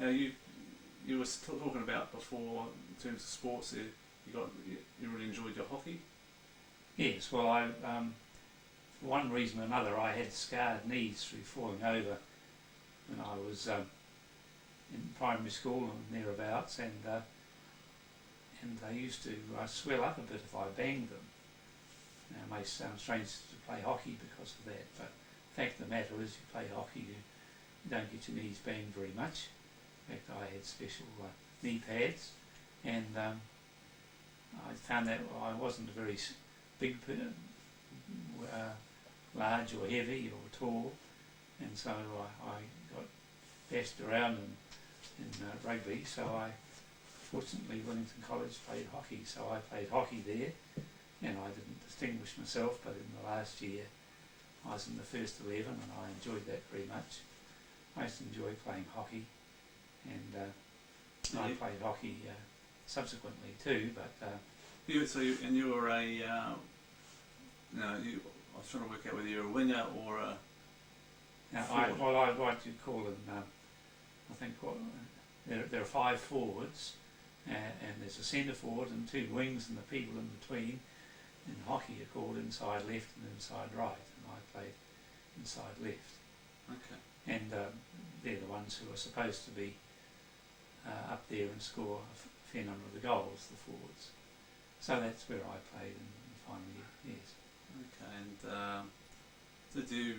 Now you were talking about before in terms of sports. You really enjoyed your hockey. Yes, well, for one reason or another, I had scarred knees through falling over when I was in primary school and thereabouts, and they used to swell up a bit if I banged them. Now, it may sound strange to play hockey because of that, but the fact of the matter is, you play hockey, you don't get your knees banged very much. In fact, I had special knee pads, and I found that I wasn't a very big, large or heavy or tall, and so I got bashed around in rugby. So fortunately Wellington College played hockey, so I played hockey there, and I didn't distinguish myself, but in the last year I was in the first 11 and I enjoyed that very much. I used to enjoy playing hockey, and I played hockey subsequently too, but you were a I was trying to work out whether you're a winger or a forward. I'd like to call them, I think there are 5 forwards, and there's a centre forward and 2 wings and the people in between. In hockey are called inside left and inside right, and I played inside left. Okay. And they're the ones who are supposed to be up there and score a fair number of the goals, the forwards. So that's where I played in the final year, yes. Okay, and did you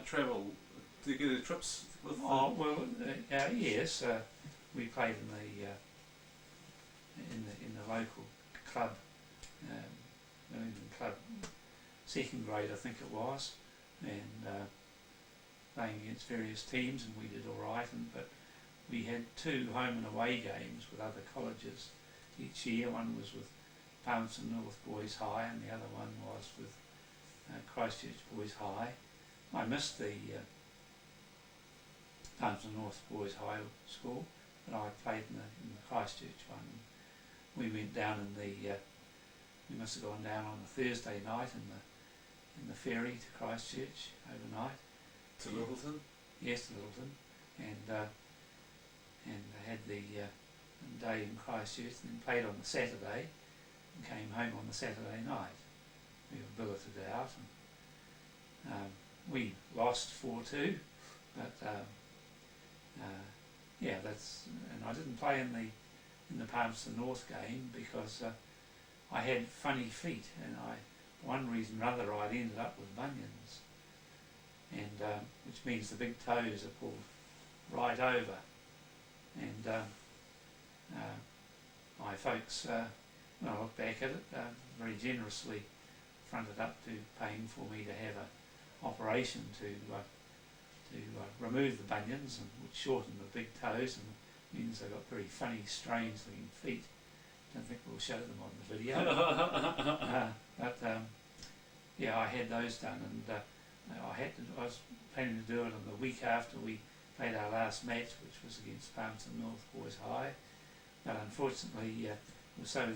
travel? Did you get any trips with? Yes. We played in the local club, Wellington Club, second grade I think it was, and playing against various teams, and we did all right. But we had 2 home and away games with other colleges each year. One was with Palmerston North Boys High, and the other one was with Christchurch Boys High. I missed the Palmerston North Boys High school, but I played in the Christchurch one. We went down we must have gone down on a Thursday night in the ferry to Christchurch overnight. To Littleton? Yes, to Littleton, and I had the day in Christchurch, and then played on the Saturday, and came home on the Saturday night. We were billeted out, and we lost 4-2, but and I didn't play in the Palmerston North game because I had funny feet, and for one reason or other I'd ended up with bunions, and which means the big toes are pulled right over, and my folks, when I look back at it, very generously fronted up to paying for me to have an operation to remove the bunions, and which shortened the big toes and means I got very funny, strange looking feet. Don't think we'll show them on the video. I had those done, and I was planning to do it on the week after we played our last match, which was against Palmerston North Boys High. But unfortunately, the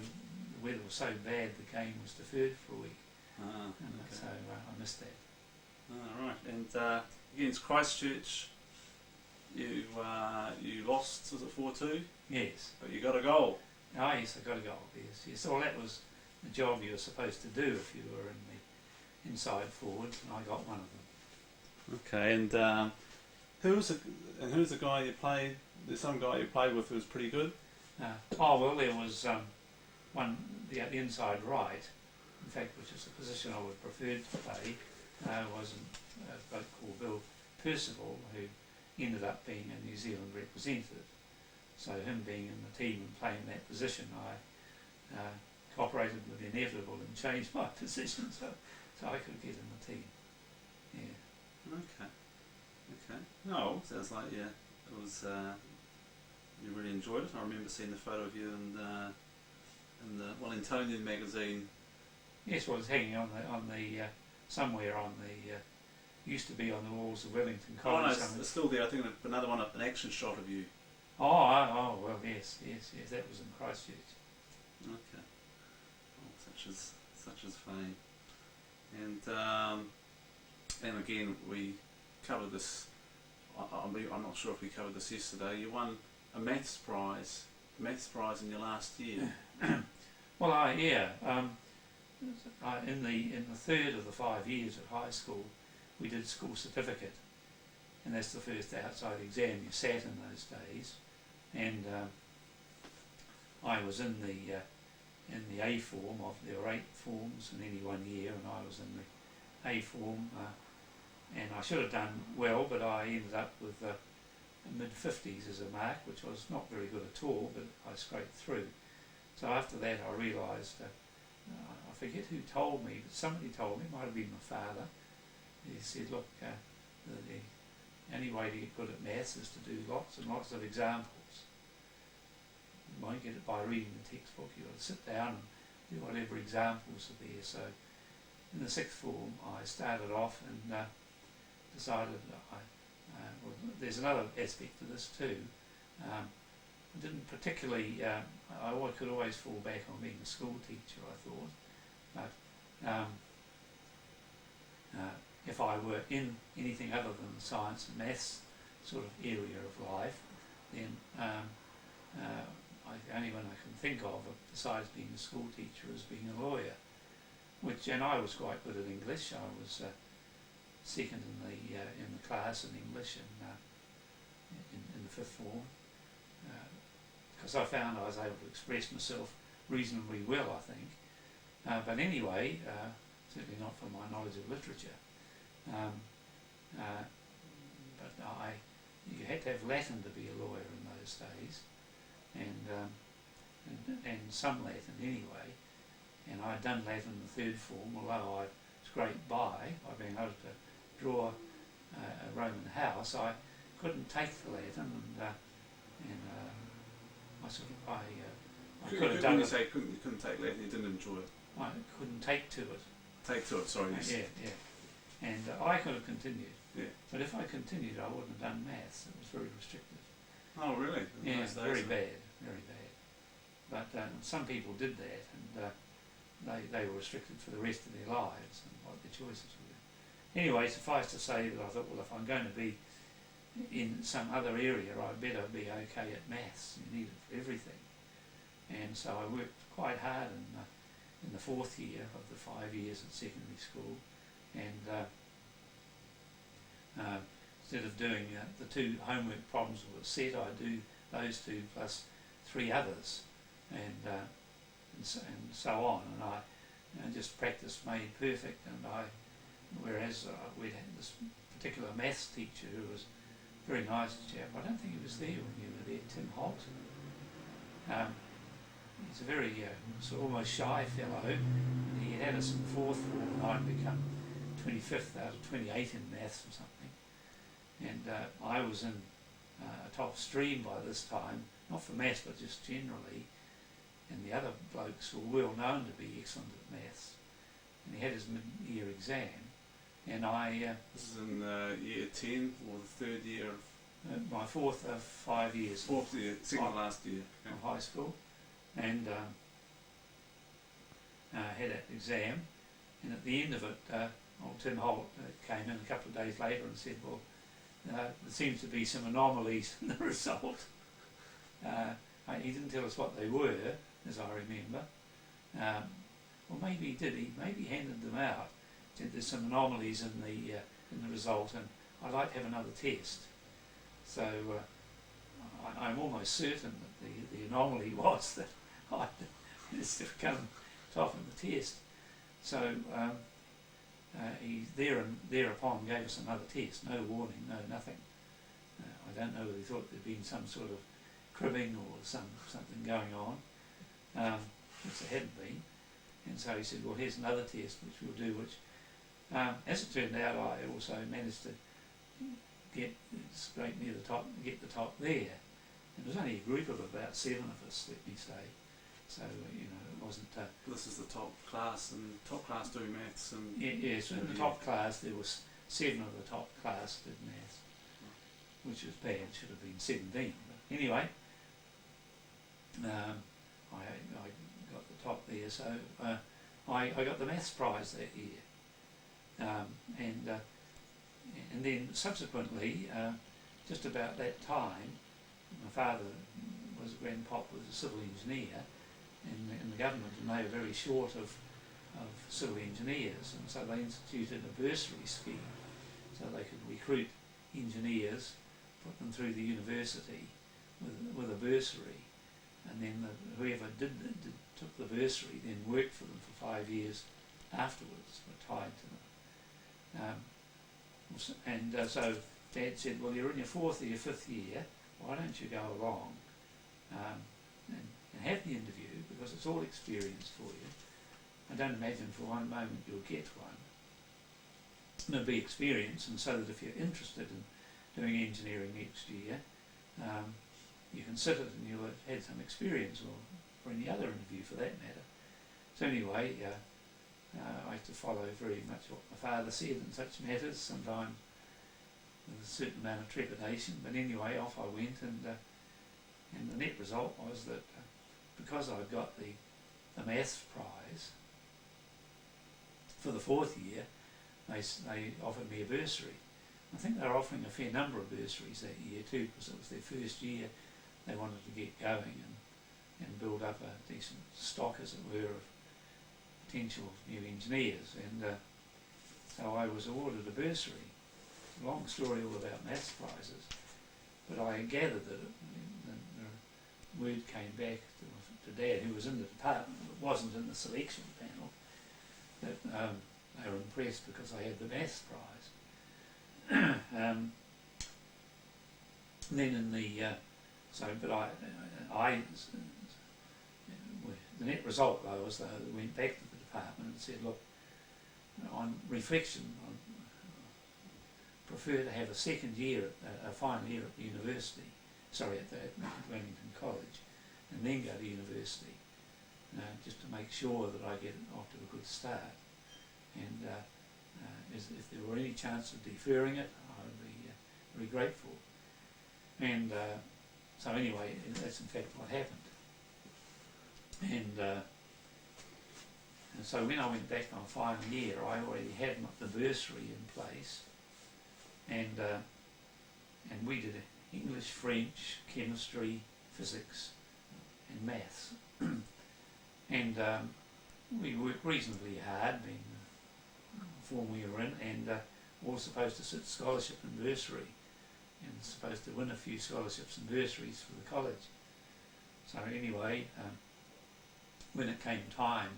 weather was so bad the game was deferred for a week, so I missed that. Right, and against Christchurch, you lost, was it 4-2? Yes. But you got a goal. Oh yes, I got a goal. Yes. Well, that was the job you were supposed to do if you were in the inside forwards, and I got one of them. Okay, and who's the guy you played? There's some guy you played with who was pretty good. There was one the inside right, in fact, which is a position I would prefer to play. Was a bloke called Bill Percival, who ended up being a New Zealand representative. So him being in the team and playing that position, I cooperated with the inevitable and changed my position so I could get in the team. Yeah. Okay. No, sounds like it was. You really enjoyed it. I remember seeing the photo of you in the Wellingtonian magazine. Yes, well, it's hanging on the somewhere on the. Used to be on the walls of Wellington College. Oh no, it's still there. I think another one, an action shot of you. Oh, well, yes, that was in Christchurch. Okay. Oh, such as fame. And again, we covered this. I'm not sure if we covered this yesterday. You won a maths prize in your last year. Well, in the third of the 5 years at high school, we did school certificate, and that's the first outside exam you sat in those days. And I was in the A form. There were 8 forms in any one year, and I was in the A form. And I should have done well, but I ended up with mid-50s as a mark, which was not very good at all, but I scraped through. So after that I realised, I forget who told me, but somebody told me, it might have been my father. He said, look, the only way to get good at maths is to do lots and lots of examples. You won't get it by reading the textbook. You've got to sit down and do whatever examples are there. So in the 6th form I started off and decided well, there's another aspect to this too. I didn't particularly, I could always fall back on being a school teacher, I thought, but if I were in anything other than the science and maths sort of area of life, then the only one I can think of besides being a school teacher is being a lawyer, and I was quite good at English. I was second in the class in English in the 5th form, because I found I was able to express myself reasonably well, I think. But anyway, certainly not from my knowledge of literature. But you had to have Latin to be a lawyer in those days, and some Latin anyway. And I'd done Latin in the 3rd form, although I scraped by being able to draw a Roman house. I couldn't take the Latin, and I sort of I could have done When you it. say you couldn't take Latin, you didn't enjoy it. I couldn't take to it. Take to it, sorry. Yeah. And I could have continued. Yeah. But if I continued, I wouldn't have done maths. It was very restrictive. Oh, really? Yeah, Those days, very bad. But some people did that, and they were restricted for the rest of their lives and what their choices were. Anyway, suffice to say that I thought, well, if I'm going to be in some other area, I better be okay at maths. You need it for everything. And so I worked quite hard in the 4th year of the 5 years at secondary school, and instead of doing the 2 homework problems that were set, I do those 2 plus 3 others, and so on. And I just practice made perfect. And whereas we had this particular maths teacher who was a very nice chap. I don't think he was there when you were there, Tim Holt. He's a very sort of almost shy fellow. He had us in the 4th form, and I'd become 25th out of 28 in maths or something. And I was in a top stream by this time, not for maths but just generally. And the other blokes were well known to be excellent at maths. And he had his mid-year exam, and This is in year 10 or the 3rd year of... my 4th of 5 years. 4th year, second to last year. Of high school, and had that exam, and at the end of it, old Tim Holt came in a couple of days later and said, well, there seems to be some anomalies in the result. He didn't tell us what they were, as I remember. Well, maybe he did. He maybe handed them out. Said there's some anomalies in the result, and I'd like to have another test. So I'm almost certain that the anomaly was that I just have come top of the test. So he thereupon gave us another test. No warning, no nothing. I don't know whether he thought there'd been some sort of cribbing or something going on, which there hadn't been. And so he said, well, here's another test which we'll do, which, as it turned out, I also managed to get straight near the top, get the top there. It was only a group of about 7 of us, let me say. So, it wasn't... This is the top class, and top class do maths. And so in the top class, there was 7 of the top class did maths, which was bad. Should have been 17. But anyway, I got the top there, so I got the maths prize that year. And then subsequently, just about that time, my father grandpop was a civil engineer in the government, and they were very short of civil engineers, and so they instituted a bursary scheme so they could recruit engineers, put them through the university with a bursary, and then whoever took the bursary then worked for them for 5 years afterwards, were tied to them. So Dad said, well, you're in your 4th or your 5th year, why don't you go along and have the interview, because it's all experience for you. I don't imagine for one moment you'll get one. It'll be experience, and so that if you're interested in doing engineering next year, you can sit it and you'll have had some experience, or any other interview for that matter. So anyway, I have to follow very much what my father said in such matters, sometimes with a certain amount of trepidation, but anyway, off I went, and the net result was that because I got the maths prize for the 4th year, they offered me a bursary. I think they were offering a fair number of bursaries that year too, because it was their first year. They wanted to get going and build up a decent stock, as it were, of potential new engineers, and so I was awarded a bursary. It's a long story all about maths prizes, but I gathered that the word came back to Dad, who was in the department, but wasn't in the selection panel, that they were impressed because I had the maths prize. Then in the the net result though was that I went back to the department and said, look, on reflection, I prefer to have a second year, a final year at the university, at Wellington College, and then go to university, just to make sure that I get off to a good start. And if there were any chance of deferring it, I would be very grateful. And so anyway, that's in fact what happened. And so when I went back on final year, I already had the bursary in place, and we did English, French, chemistry, physics, and maths. And we worked reasonably hard, being the form we were in, and all supposed to sit scholarship and bursary, and supposed to win a few scholarships and bursaries for the college. So anyway, when it came time,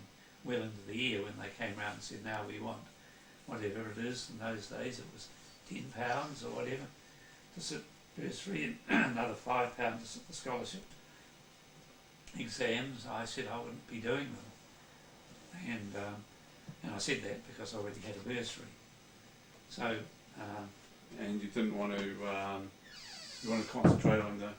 well into the year, when they came round and said, now we want whatever it is, in those days it was £10 or whatever to sit bursary, and another £5 to sit the scholarship exams, I said I wouldn't be doing them. And I said that because I already had a bursary. So and you didn't want to you want to concentrate on the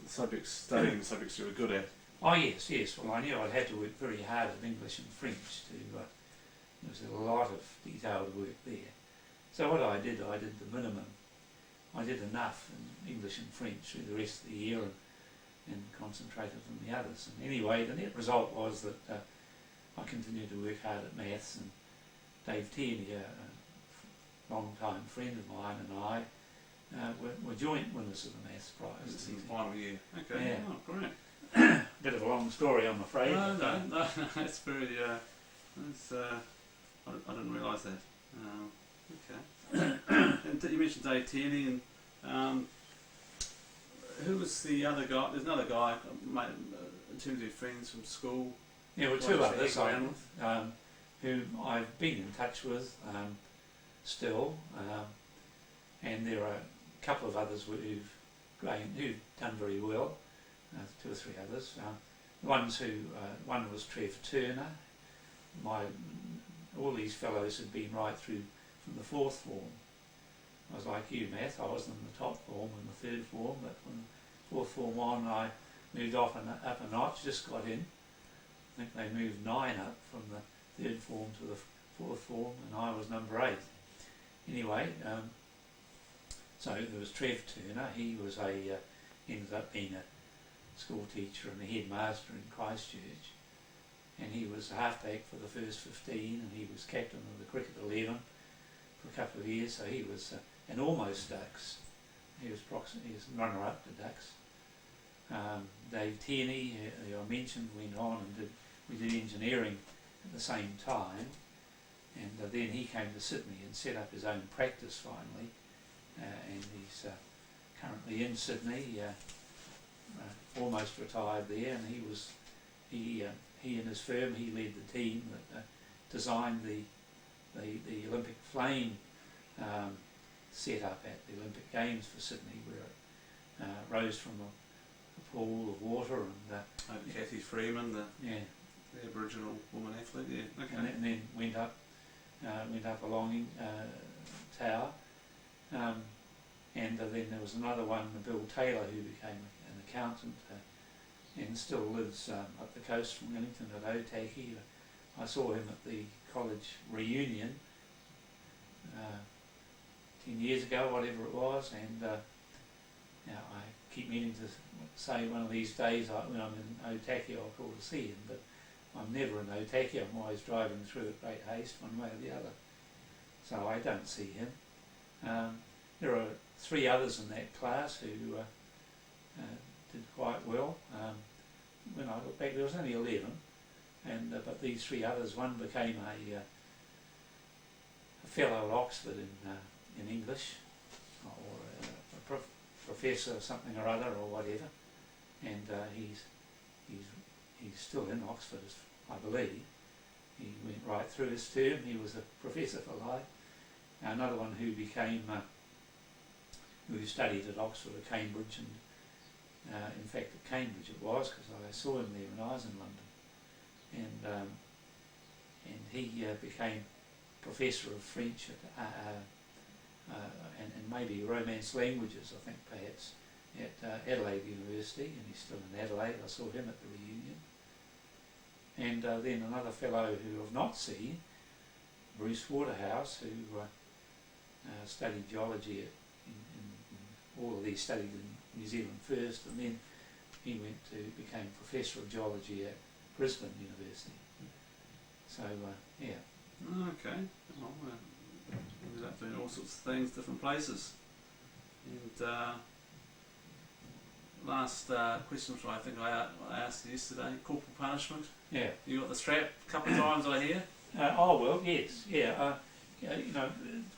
subjects, studying the subjects you were good at. Oh yes. Well, I knew I'd had to work very hard at English and French there was a lot of detailed work there. So what I did the minimum. I did enough in English and French through the rest of the year, and concentrated on the others. And anyway, the net result was that I continued to work hard at maths, and Dave Tierney, a long-time friend of mine, and I were joint winners of the maths prize. This is in the final year. Okay. Yeah. Oh, great. Bit of a long story, I'm afraid. No, it's very. I didn't realise that. Okay. And you mentioned Dave Tierney, and who was the other guy? There's another guy, mate, in terms of your friends from school. There were two others who I've been in touch with still, and there are a couple of others who've done very well. 2 or 3 others. One was Peter Turner. All these fellows had been right through from the 4th form. I was like you, Matt. I wasn't in the top form in the 3rd form, but from 4th form on, I moved up a notch. Just got in. I think they moved 9 up from the 3rd form to the 4th form, and I was number 8. Anyway, so there was Trev Turner. He was ended up being a school teacher and a headmaster in Christchurch, and he was a halfback for the first 15, and he was captain of the cricket 11 for a couple of years, so he was and almost Ducks. He was runner-up to Ducks, Dave Tierney, who I mentioned, went on and we did engineering at the same time, and then he came to Sydney and set up his own practice finally, and he's currently in Sydney, almost retired there, and he and his firm, he led the team that designed the Olympic flame set up at the Olympic Games for Sydney, where it rose from a pool of water, and Kathy Freeman, the yeah, Aboriginal woman athlete, yeah, okay. and then went up a long tower, and then there was another one, Bill Taylor, who became an accountant and still lives up the coast from Wellington at Otaki. I saw him at the college reunion 10 years ago, whatever it was, and I keep meaning to say one of these days when I'm in Otaki I'll call to see him, but I'm never in Otaki. I'm always driving through at great haste one way or the other, so I don't see him. There are 3 others in that class who did quite well. When I look back, there was only 11, and but these 3 others, one became a fellow at Oxford in English, or a professor of something or other, or whatever, and he's still in Oxford, I believe. He went right through his term. He was a professor for life. Another one who became who studied at Oxford or Cambridge, and in fact at Cambridge it was, because I saw him there when I was in London, and he became professor of French and maybe Romance languages, I think perhaps, at Adelaide University, and he's still in Adelaide. I saw him at the reunion. And then another fellow who I've not seen, Bruce Waterhouse, who studied geology in all of these studied in New Zealand first, and then he became professor of geology at Brisbane University. So yeah. Okay. Well, ended up doing all sorts of things, different places. And last question, which I think I asked you yesterday: corporal punishment. Yeah. You got the strap a couple of times, I hear. Oh well, yes, yeah.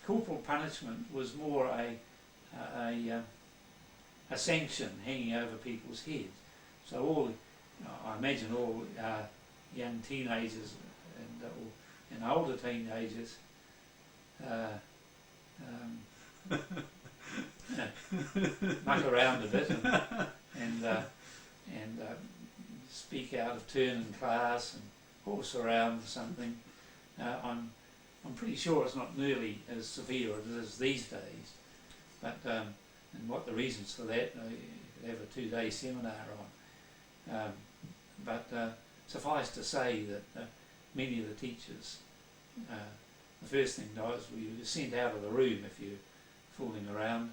Corporal punishment was more a sanction hanging over people's heads. So I imagine all young teenagers and older teenagers muck around a bit and speak out of turn in class and horse around or something. I'm pretty sure it's not nearly as severe as it is these days, but and what the reasons for that, you could have a 2-day seminar on. But suffice to say that many of the teachers, the first thing was we were sent out of the room if you're fooling around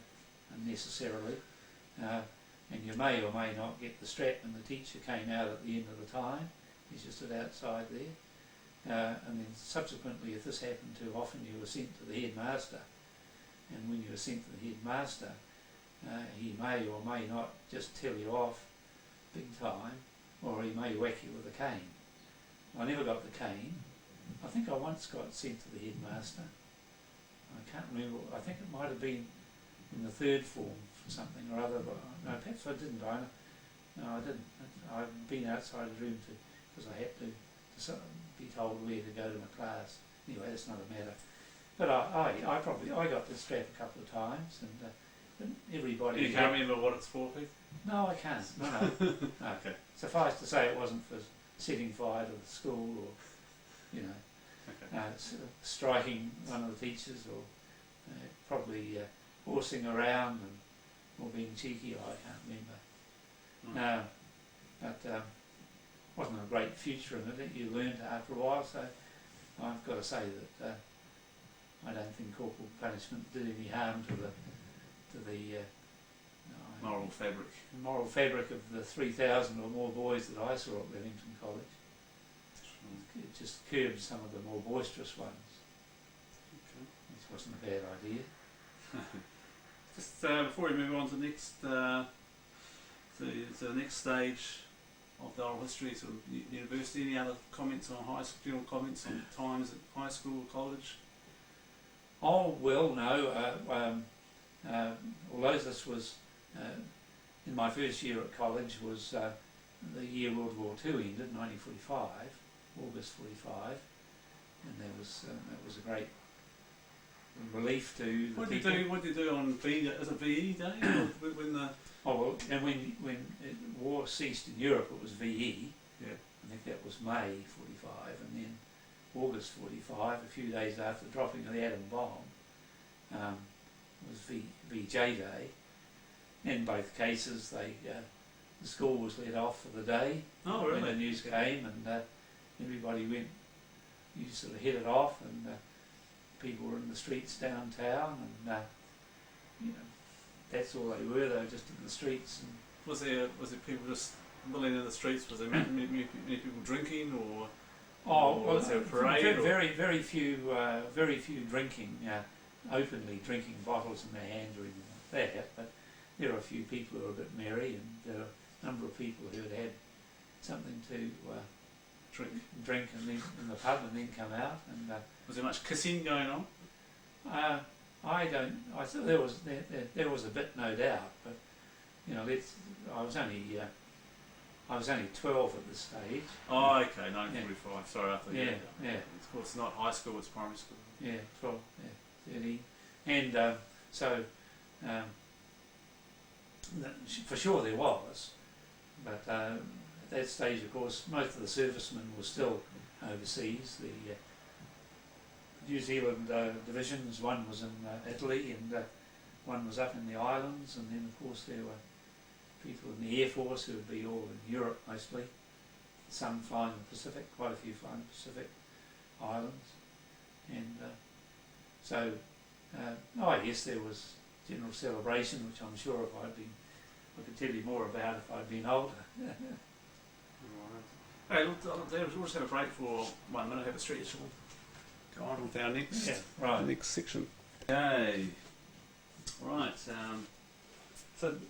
unnecessarily, and you may or may not get the strap, and the teacher came out at the end of the time. He just stood outside there, and then subsequently, if this happened too often, you were sent to the headmaster, and when you were sent to the headmaster, he may or may not just tell you off big time, or he may whack you with a cane. I never got the cane. I think I once got sent to the headmaster. I can't remember. I think it might have been in the 3rd form for something or other, but no, perhaps I didn't. No, I didn't. I've been outside the room because I had to be told where to go to my class. Anyway, that's not a matter. But I got the strap a couple of times, and everybody. You can't remember what it's for, Pete? No, I can't. No. Okay. Suffice to say, it wasn't for setting fire to the school or, striking one of the teachers, or probably horsing around or being cheeky. I can't remember. No, but wasn't a great future in it. You learned after a while. So I've got to say that I don't think corporal punishment did any harm to the moral fabric of the 3,000 or more boys that I saw at Wellington College. It just curbed some of the more boisterous ones. Okay. Which wasn't a bad idea. Just before we move on to the next, the into the next stage of the oral history, sort of university. Any other comments on high school? General comments on times at high school, college? Oh well, no. Although this was in my first year at college, was the year World War II ended, 1945, August 45, and that was a great relief to the What people. did you do on VE? Is it VE Day? Or when the Oh well, and when war ceased in Europe, it was VE. yeah. I think that was May 45, and then August 45, a few days after the dropping of the atom bomb, was VJ Day. In both cases, the school was let off for the day. Oh When the really? news came, and everybody went. You sort of headed off, and people were in the streets downtown, and you know, that's all they were. They were just in the streets. And Was there people just milling in the streets? Was there many people drinking, or was there a parade? very few drinking, openly drinking bottles in their hands or anything like that. But there were a few people who were a bit merry, and there were a number of people who had had something to drink and then in the pub and then come out. And was there much kissing going on? I thought there was a bit, no doubt, but you know, I was only 12 at this stage. Oh, okay, 1945. Sorry, I thought. Yeah. Of course, it's not high school; it's primary school. Yeah, 12, 13, and so for sure there was, but at that stage, of course, most of the servicemen were still overseas. The New Zealand divisions, one was in Italy, and one was up in the islands, and then of course there were people in the Air Force who would be all in Europe mostly, some flying the Pacific, quite a few flying the Pacific Islands, and so yes, there was general celebration, which I'm sure I could tell you more about if I'd been older. Right. Okay, we'll just have a break for 1 minute, have a stretch, and we'll go on with our next section. Okay. Right.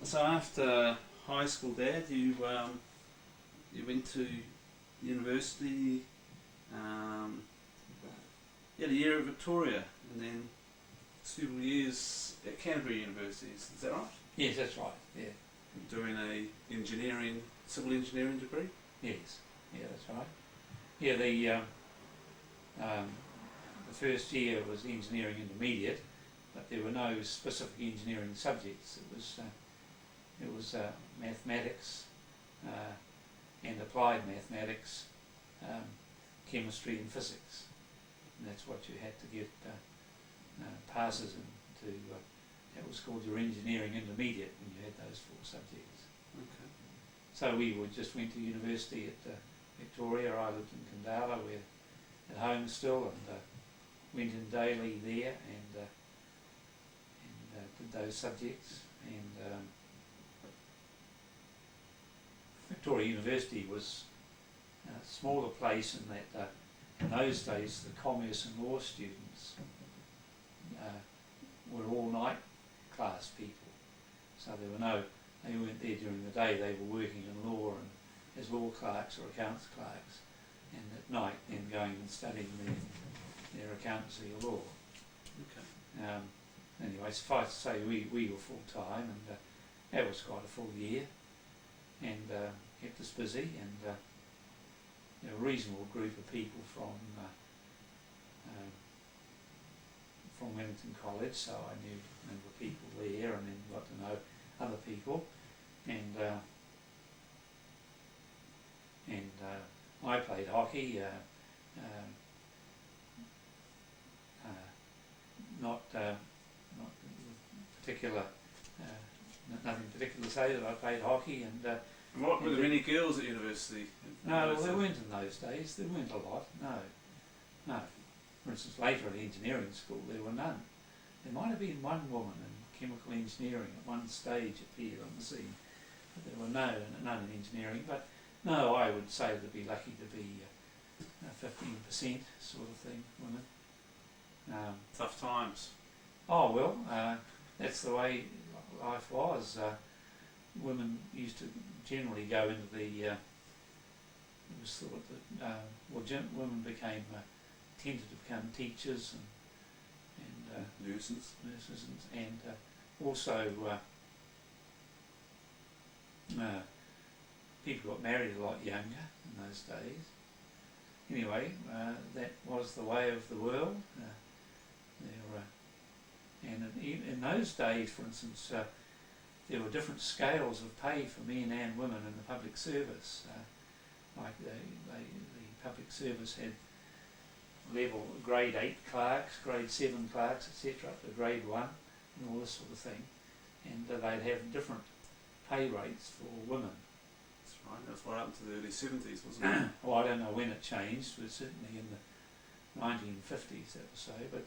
So after high school, Dad, you went to university. You had a year at Victoria, and then several years at Canterbury University. Is that right? Yes, that's right. Yeah. Doing a civil engineering degree. Yes. Yeah, that's right. Yeah, the first year was engineering intermediate, but there were no specific engineering subjects. It was mathematics and applied mathematics, chemistry and physics, and that's what you had to get passes into. That was called your engineering intermediate when you had those 4 subjects. Okay. So we just went to university at Victoria. I lived in Kandala, we're at home still, and went in daily there and did those subjects. And Victoria University was a smaller place in that in those days the commerce and law students were all night class people, so they weren't there during the day. They were working in law and as law clerks or accounts clerks, and at night then going and studying their accountancy or law. Okay. Anyway, suffice to say we were full time, and that was quite a full year, and kept us busy, and a reasonable group of people from Wellington College, so I knew a number of people there, and then got to know other people, and I played hockey, not particular, nothing particular to say that I played hockey, and What, were there any girls at university? no, there weren't in those days. There weren't a lot. No. For instance, later at engineering school, there were none. There might have been one woman in chemical engineering at one stage appeared on the scene, but there were none in engineering. But no, I would say they'd be lucky to be 15% sort of thing, women. Tough times. Oh well, that's the way life was. Women used to generally go into the, it was thought that, women tended to become teachers and Nuisance. nurses and also people got married a lot younger in those days. Anyway, that was the way of the world. And in those days, for instance, there were different scales of pay for men and women in the public service. Like the public service had level grade 8 clerks, grade 7 clerks, etc., up to grade 1 and all this sort of thing. And they'd have different pay rates for women. That's right, that's right up into the early 70s, wasn't it? Well, I don't know when it changed, but certainly in the 1950s that was so. But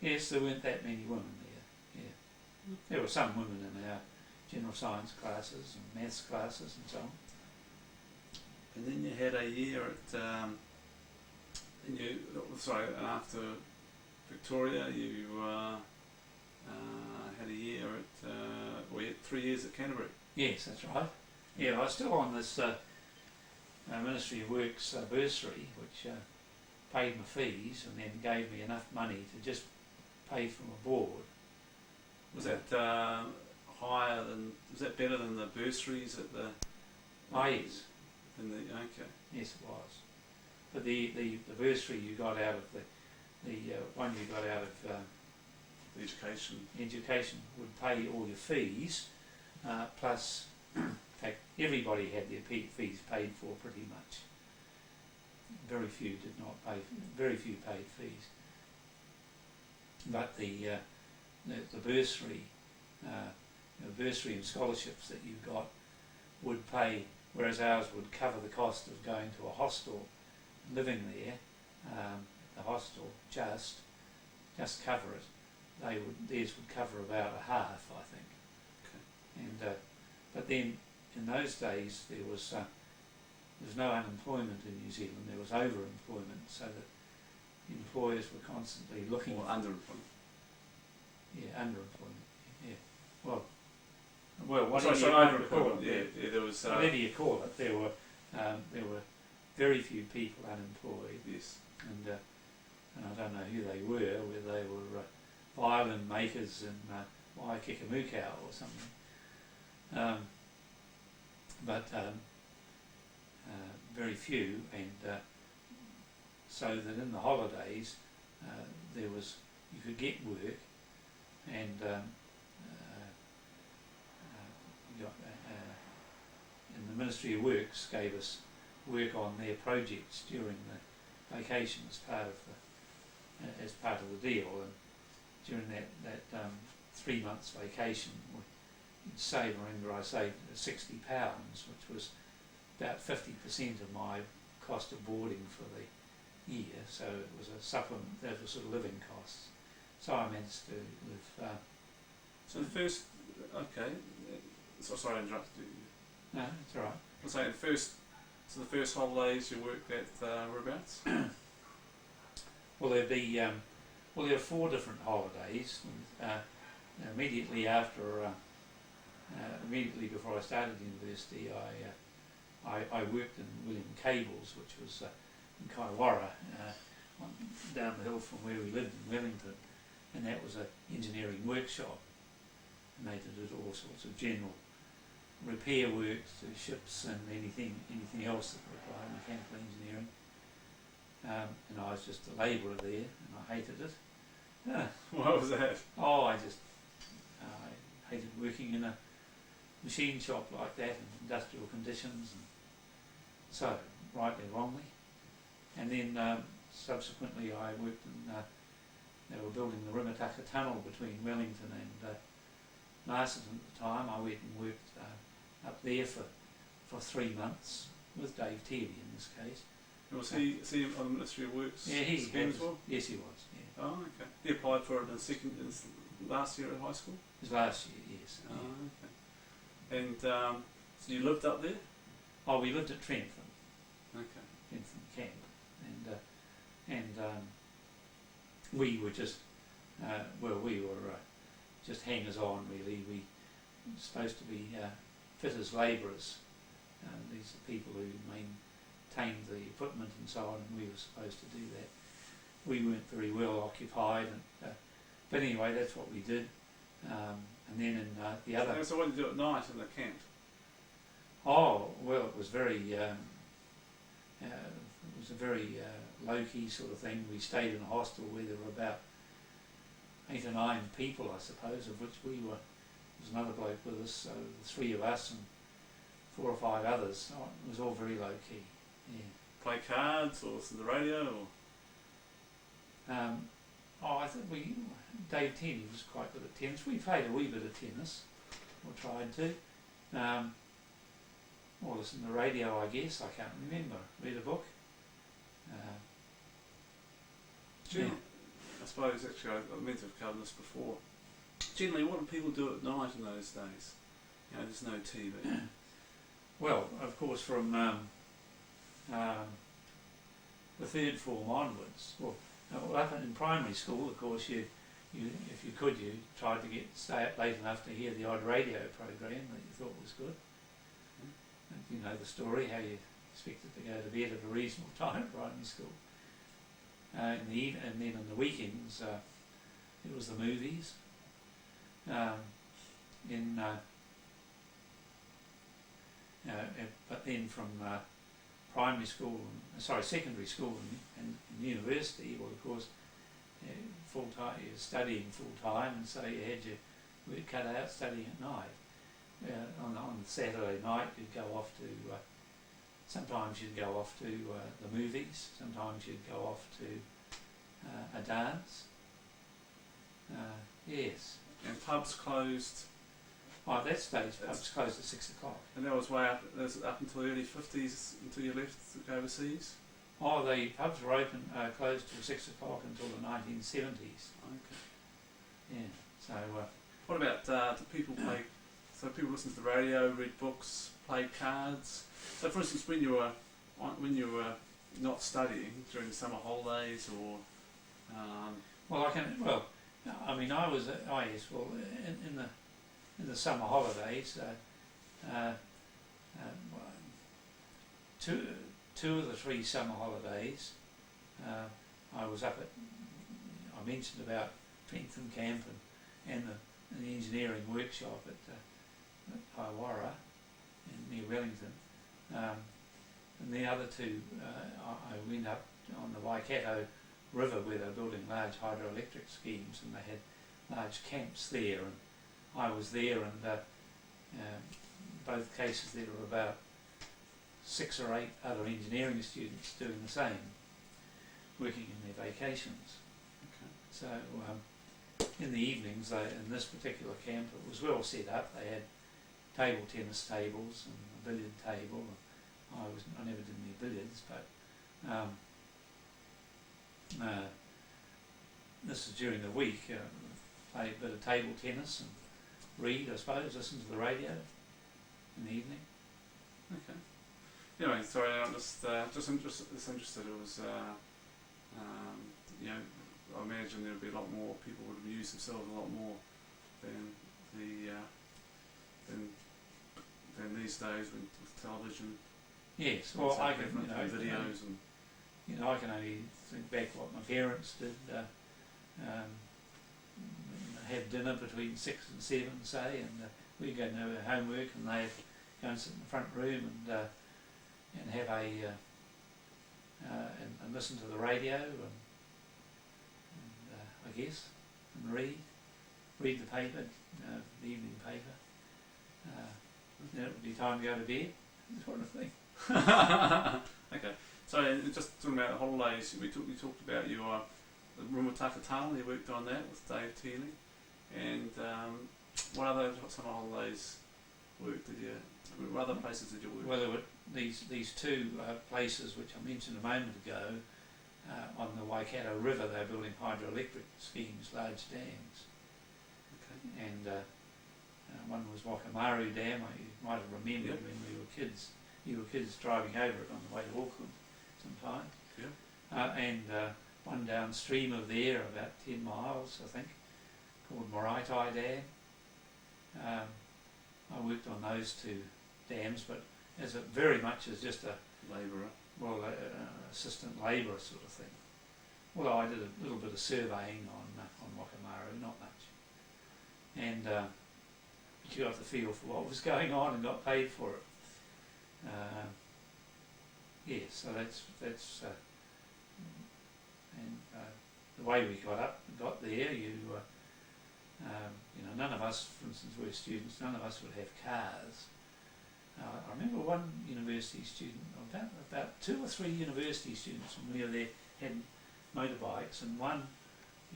yes, there weren't that many women there. Yeah, there were some women in our general science classes and maths classes and so on. And then you had a year at, and after Victoria, you had a year at, you had 3 years at Canterbury. Yes, that's right. Yeah, I was still on this Ministry of Works bursary, which paid my fees and then gave me enough money to just pay for my board. Was that higher than? Was that better than the bursaries at the? Oh yes. Okay. Yes, it was. But the bursary you got out of the one you got out of The education would pay all your fees, plus, in fact, everybody had their fees paid for pretty much. Very few did not pay. Very few paid fees. But the bursary, bursary and scholarships that you got would pay, whereas ours would cover the cost of going to a hostel, living there. The hostel just cover it. Theirs would cover about a half, I think. Okay. And but then in those days there was no unemployment in New Zealand. There was overemployment, so that employers were constantly looking. Or underemployment. Yeah, underemployment. Yeah. Well, whatever you call it. Yeah, there was. Whatever you call it, there were very few people unemployed. Yes. And I don't know who they were, whether they were violin makers in Waikakamukau or something. But very few, and so that in the holidays you could get work, and and the Ministry of Works gave us work on their projects during the vacation as part of the deal. And during that 3 months vacation, I saved £60, which was about 50% of my cost of boarding for the year. So it was a supplement. That was sort of living costs. So I managed to live. So the first, okay. So sorry I interrupted you. No, it's all right. I was saying the first holidays you worked at whereabouts? Well, there are 4 different holidays. Immediately before I started university, I worked in William Cable's, which was in Kaiwara, down the hill from where we lived in Wellington, and that was an engineering workshop, and they did all sorts of general repair works to ships and anything else that required mechanical engineering. And I was just a labourer there, and I hated it. What was that? Oh, I hated working in a machine shop like that in industrial conditions, and so, rightly or wrongly. And then subsequently I worked in, they were building the Rimataka Tunnel between Wellington and Marsden at the time. I went and worked up there for 3 months with Dave Tearley in this case. Was he on the Ministry of Works? Yeah, he scheme as well? Yes, he was. Yeah. Oh, okay. He applied for it in last year at high school? His last year, yes. Oh, okay. And so you lived up there? Oh, we lived at Trentham. Okay. Trentham Camp, and we were just just hangers on really. We were supposed to be fitters labourers holidays, the people who maintained the equipment and so on, and we were supposed to do that. We weren't very well occupied, and, but anyway, that's what we did. And then in the other... So what did you do at night in the camp? Oh, well, it was very... it was a very low-key sort of thing. We stayed in a hostel where there were about 8 or 9 people, I suppose, of which we were... There was another bloke with us, so the 3 of us and 4 or 5 others. Oh, it was all very low-key, yeah. Play cards or listen to the radio? Or? I think Dave Tenney was quite good at tennis. We played a wee bit of tennis, or tried to. Or listen to the radio, I guess. I can't remember. Read a book. Yeah. I suppose actually I meant to have covered this before. Generally, what do people do at night in those days? You know, there's no TV. Well, of course, from the 3rd form onwards. Well, up in primary school, of course, you if you could, you tried to stay up late enough to hear the odd radio program that you thought was good. And you know the story, how you expected to go to bed at a reasonable time at primary school. And then on the weekends, it was the movies. But then from secondary school and university, well, of course, full time, you're studying full time, and so you had your work cut out studying at night. On Saturday night, you'd go off to. Sometimes you'd go off to the movies. Sometimes you'd go off to a dance. Yes. And pubs closed. Oh, at that stage, pubs closed at 6 o'clock. And that was up until the early 50s, until you left to go overseas? Oh, the pubs were closed till 6 o'clock until the 1970s. Okay. Yeah, so... what about, do people play... So people listen to the radio, read books, play cards? So for instance, when you were not studying during the summer holidays or... I was... in the summer holidays, two of the 3 summer holidays, I was up at, I mentioned about Trentham Camp and the engineering workshop at Iwarra near Wellington. And the other 2, I went up on the Waikato River where they were building large hydroelectric schemes, and they had large camps there, and I was there, and both cases there were about 6 or 8 other engineering students doing the same, working in their vacations. Okay. So in the evenings, in this particular camp, it was well set up. They had table tennis tables and a billiard table. I never did any billiards, but this is during the week. Play a bit of table tennis and read, I suppose, listen to the radio in the evening. Okay. Anyway, sorry, I'm just interested. It was, you know, I imagine there would be a lot more people would amuse themselves a lot more than these days with television. Yes, well, I can, videos and I can only think back what my parents did. Have dinner between 6 and 7, say, and we'd go and do our homework, and they'd go and sit in the front room and have and listen to the radio and I guess, and read the paper, the evening paper. Then it would be time to go to bed, sort of thing. Okay, so just talking about the holidays, you talked about your Rumataka Tunnel. You worked on that with Dave Tierney, and what other summer holidays work did you? What other places did you work? Well, there were these 2 places which I mentioned a moment ago on the Waikato River. They're building hydroelectric schemes, large dams. Okay. And one was Wakamaru Dam. You might have remembered when we were kids. You were kids driving over it on the way to Auckland sometimes. Yeah. And one downstream of there, about 10 miles, I think, called Moraitai Dam. I worked on those 2 dams, but very much as just a Labourer. assistant labourer sort of thing. Although I did a little bit of surveying on Whakamaru, not much, and but you got the feel for what was going on and got paid for it. So that's and the way we got there, none of us, for instance, were students. None of us would have cars. I remember one university student, about 2 or 3 university students when we were there had motorbikes, and one,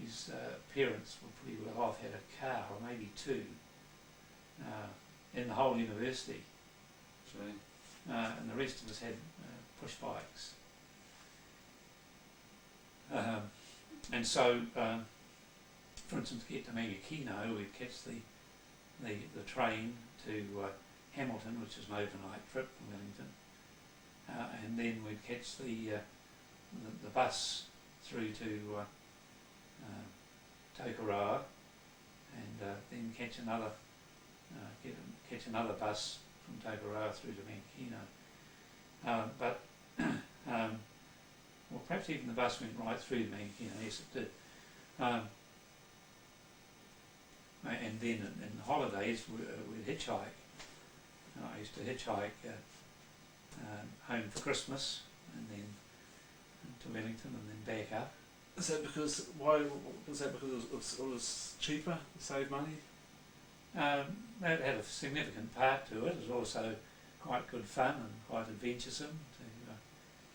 his parents were pretty well off, had a car, or maybe 2, in the whole university. And the rest of us had push bikes. And so, for instance, to get to Mangakino, we'd catch the train to Hamilton, which is an overnight trip from Wellington, and then we'd catch the bus through to Tokoroa, and then catch another bus from Tokoroa through to Mangakino. But well, perhaps even the bus went right through to Mangakino. Yes, it did. And then in the holidays we'd hitchhike. I used to hitchhike home for Christmas, and then to Wellington, and then back up. Is that because it was cheaper to save money? That had a significant part to it. It was also quite good fun and quite adventuresome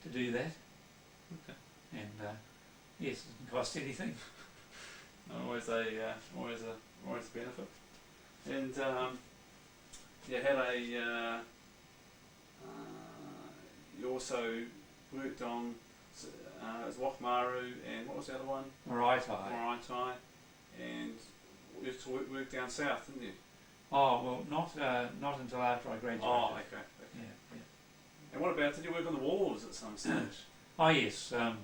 to do that. Okay. And yes, it didn't cost anything. Always a benefit. And you had you also worked on it was Whakamaru, and what was the other one? Maraetai. And you used to work down south, didn't you? Oh well, not until after I graduated. Oh, okay. Yeah. And what about, did you work on the wharves at some stage? Oh yes, the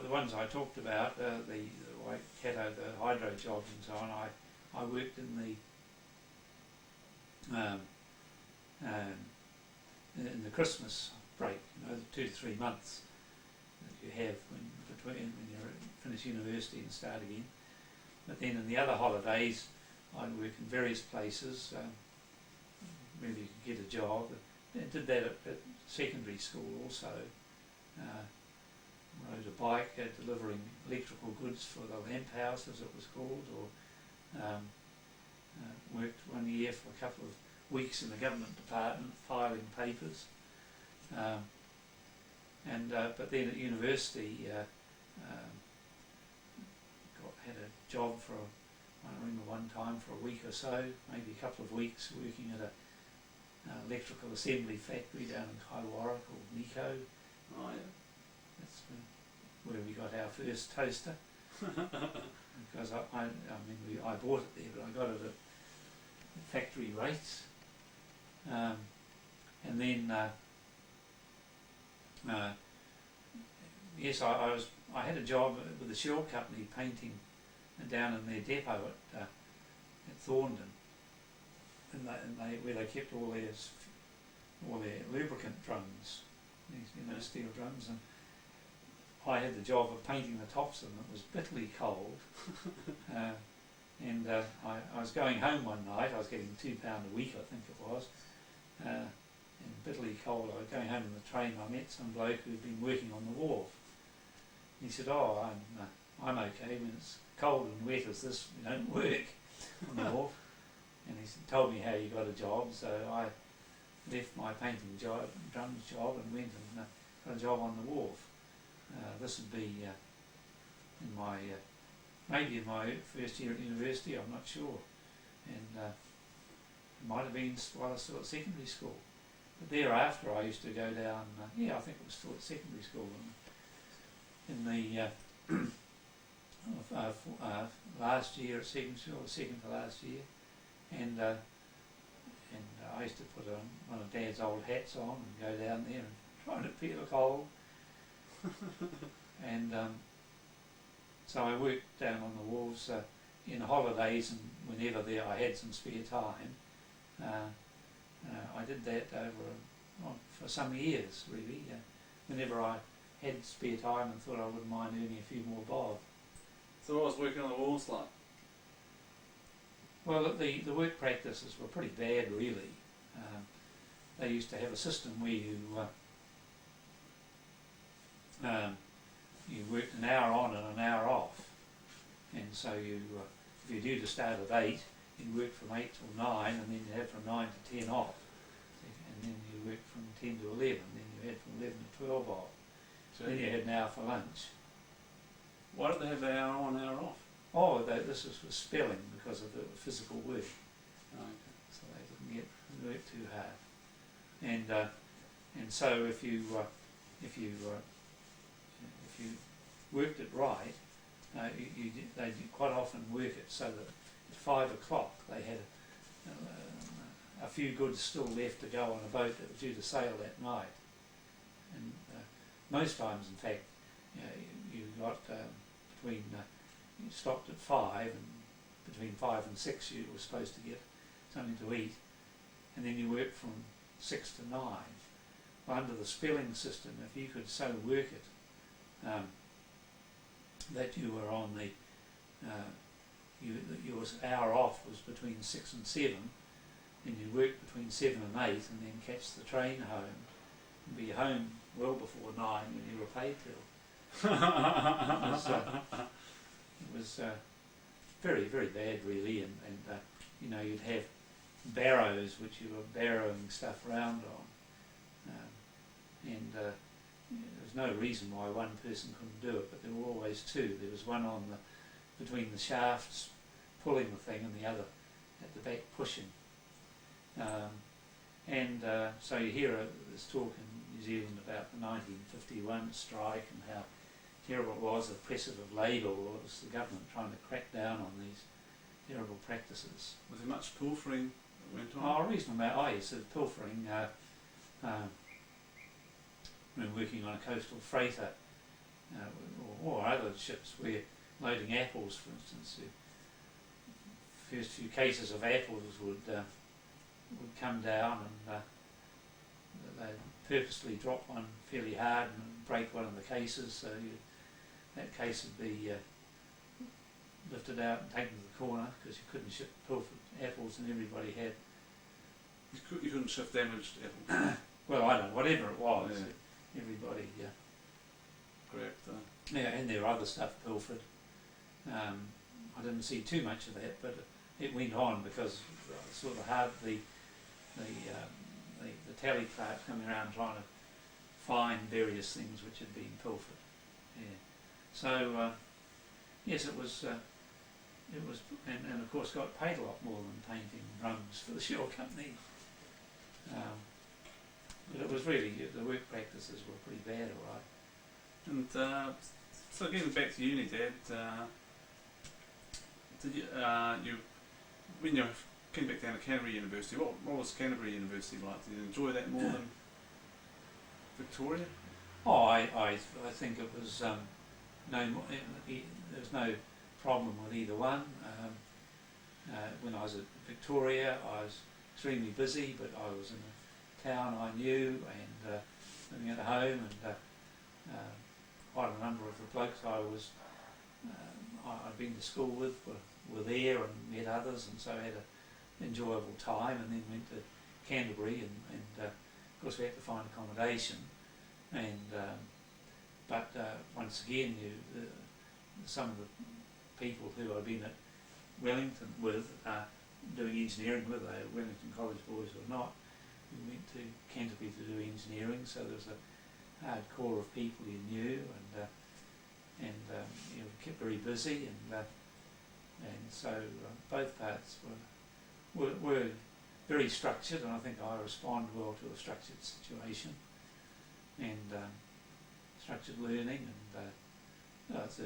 ones I talked about, the Waikato, the hydro jobs and so on. I worked in the Christmas break, the 2 to 3 months that you have when you finish university and start again. But then in the other holidays, I'd work in various places where you could get a job. I did that at secondary school also. Rode a bike delivering electrical goods for the lamp house, as it was called, or worked one year for a couple of weeks in the government department filing papers. But then at university, had a job I remember one time for a week or so, maybe a couple of weeks, working at an electrical assembly factory down in Kaiwara called Nico. Oh yeah. That's where we got our first toaster. Because I bought it there, but I got it at factory rates. And then yes, I had a job with the Shell Company painting down in their depot at Thorndon, where they kept all their lubricant drums, these steel drums, and I had the job of painting the tops of them. It was bitterly cold, and I was going home one night. I was getting £2 a week, I think it was, and bitterly cold. I was going home in the train. I met some bloke who'd been working on the wharf. He said, "Oh, I'm okay. When it's cold and wet as this, we don't work on the wharf." And he told me how you got a job. So I left my painting drums job and went and got a job on the wharf. This would be maybe in my first year at university. I'm not sure, and it might have been while I was still at secondary school. But thereafter, I used to go down. I think it was still at secondary school. In the last year at secondary school, second to last year, and I used to put one of Dad's old hats on and go down there and try to peel coal. And so I worked down on the wharves in holidays, and whenever I had some spare time, I did that for some years, really. Whenever I had spare time and thought I wouldn't mind earning a few more bob. So what was working on the walls like? Well, the work practices were pretty bad, really. They used to have a system where you worked an hour on and an hour off, and so if you're due to start at 8, you'd work from 8 till 9, and then you'd have from 9 to 10 off, and then you worked from 10 to 11, then you had from 11 to 12 off, So then you had an hour for lunch. why did they have the hour on, hour off? Oh, this was for spelling because of the physical work, Oh, okay. so they didn't get work too hard. And so if you worked it right, they quite often work it so that at 5 o'clock they had a few goods still left to go on a boat that was due to sail that night. And most times, in fact, you got between you stopped at 5, and between 5 and 6 you were supposed to get something to eat, and then you worked from 6 to 9. Well, under the spelling system, if you could so work it that you were on the your hour off was between 6 and 7, then you work between 7 and 8, and then catch the train home and be home well before 9 when you were paid till. It was very, very bad, really, and you'd have barrows which you were barrowing stuff around on, and there was no reason why one person couldn't do it, but there were always two. There was one on between the shafts pulling the thing, and the other at the back pushing. So you hear this talk in New Zealand about the 1951 strike and how terrible it was, oppressive of labour was, the government trying to crack down on these terrible practices. Was there much pilfering that went Oh, on? a reasonable amount. Yes, pilfering. When working on a coastal freighter or other ships where loading apples, for instance, the first few cases of apples would come down, and they'd purposely drop one fairly hard and break one of the cases, so that case would be lifted out and taken to the corner because you couldn't ship pilfered apples, and everybody had. You couldn't shift damaged apples. Well, I don't know, whatever it was, Yeah. everybody. Correct. Yeah, and there were other stuff pilfered. I didn't see too much of that, but it went on because sort of hard the tally clerk coming around trying to find various things which had been pilfered. Yeah. So yes, it was, and of course got paid a lot more than painting drums for the shell company. But it was really, the work practices were pretty bad, all right. And so getting back to uni, Dad, did you when you came back down to Canterbury University, what was Canterbury University like? Did you enjoy that more than Victoria? Oh, I think it was there was no problem with either one. When I was at Victoria, I was extremely busy, but I was in a town I knew and living at home, and quite a number of the blokes I'd been to school with were there and met others, and so I had an enjoyable time, and then went to Canterbury, and of course we had to find accommodation, and but once again some of the people who I'd been at Wellington with, doing engineering with, they were Wellington College boys or not, we went to Canterbury to do engineering, so there was a hard core of people you knew, and you were kept very busy, and so both parts were very structured, and I think I respond well to a structured situation, and structured learning, and there was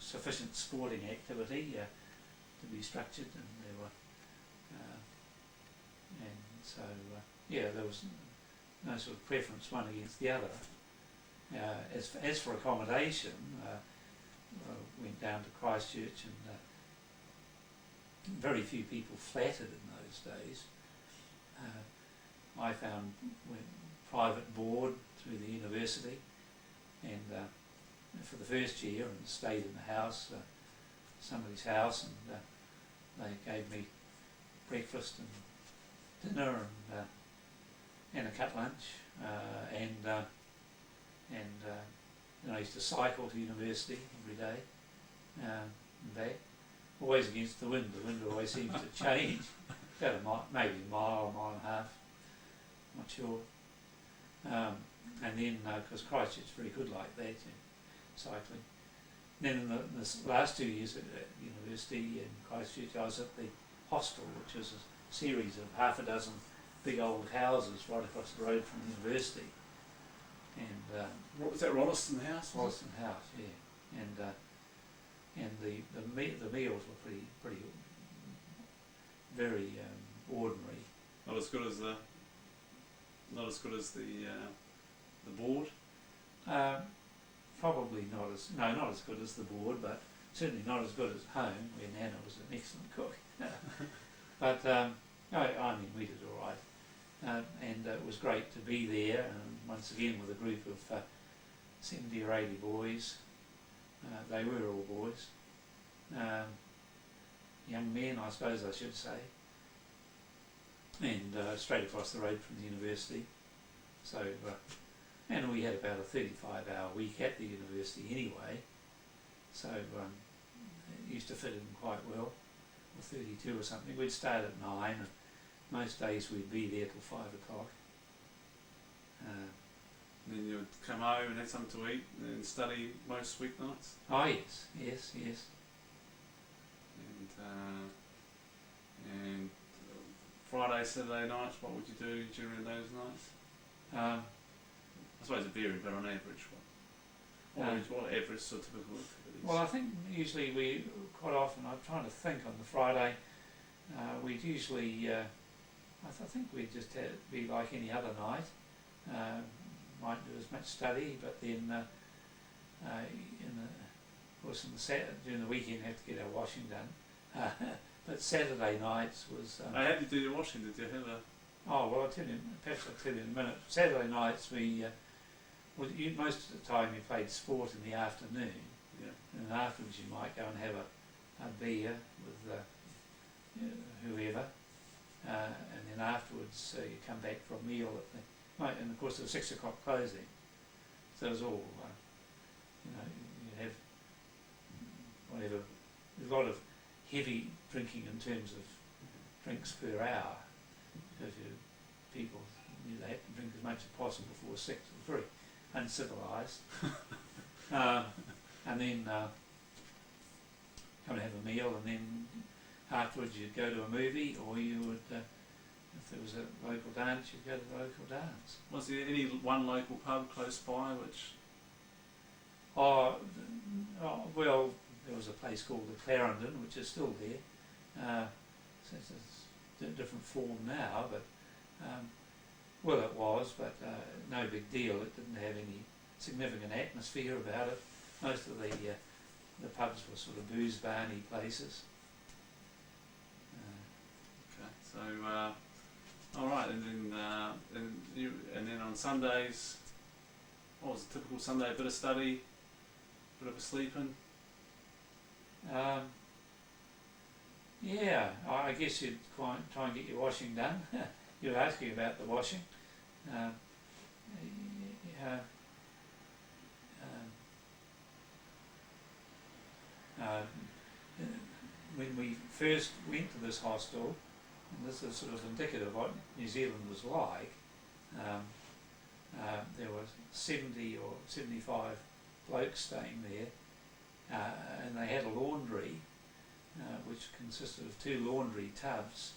sufficient sporting activity to be structured, and there were, and so there was no sort of preference one against the other. As for accommodation, went down to Christchurch, and very few people flattered in those days. I found private board through the university, and for the first year, and stayed in the house, somebody's house, and they gave me breakfast and dinner and a cut lunch, and I used to cycle to university every day and back, always against the wind. The wind always seems to change. About maybe a mile and a half, not sure. And then, because Christchurch is very good like that, cycling. Then in the last 2 years at university in Christchurch, I was at the hostel, which was a series of half a dozen big old houses right across the road from the university. And what was that, Rolleston House? Rolleston House, yeah. And the meals were pretty very ordinary. Not as good as the board. Probably not as good as the board, but certainly not as good as home, where Nana was an excellent cook. But I mean, we did all right, and it was great to be there, and once again with a group of 70 or 80 boys. They were all boys, young men, I suppose I should say, and straight across the road from the university. So, and we had about a 35-hour week at the university anyway, so it used to fit in quite well, or 32 or something. We'd start at 9, and most days we'd be there till 5 o'clock. And then you would come home and have something to eat and study most weeknights. Oh yes. And Friday, Saturday nights, what would you do during those nights? I suppose it varied, but on average, what average sort of typical activities? Well, I think usually we, quite often, I'm trying to think on the Friday, we'd usually, I think we'd just be like any other night. Might do as much study, but then during the weekend have to get our washing done. But Saturday nights was. How did you do your washing? Did you have a? Oh well, perhaps I'll tell you in a minute. Saturday nights we, most of the time you played sport in the afternoon. Yeah. And then afterwards you might go and have a beer with whoever, and then afterwards you come back for a meal at the. And of course it was 6 o'clock closing, so it was all, you have whatever, there's a lot of heavy drinking in terms of drinks per hour, because people they have to drink as much as possible before 6. It was very uncivilised. And then come and have a meal, and then afterwards you'd go to a movie, or you would. If there was a local dance, you'd go to the local dance. Was there any one local pub close by which? Well, there was a place called the Clarendon, which is still there. So it's a different form now, but it was, but no big deal. It didn't have any significant atmosphere about it. Most of the pubs were sort of booze barney places. Okay, so. All right, and then on Sundays, what was a typical Sunday? A bit of study, a bit of a sleeping. Yeah, I guess you'd try and get your washing done. You were asking about the washing. When we first went to this hostel, and this is sort of indicative of what New Zealand was like, there were 70 or 75 blokes staying there, and they had a laundry which consisted of 2 laundry tubs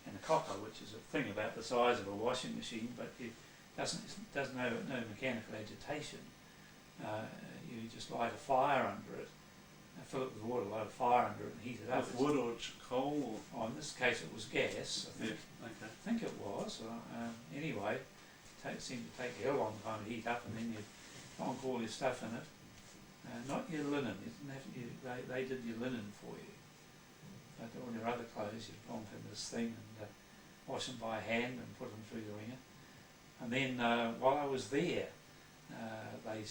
and a copper, which is a thing about the size of a washing machine, but it doesn't have no mechanical agitation. You just light a fire under it, fill it with water, light a fire under it and heat it up. With wood or coal? Or in this case it was gas, I think. Yeah, okay. I think it was. Anyway, it seemed to take a hell long time to heat up, and then you plonk all your stuff in it. Not your linen, you didn't have to, they did your linen for you. But all your other clothes you plonk in this thing, and wash them by hand and put them through the wringer. And then while I was there, they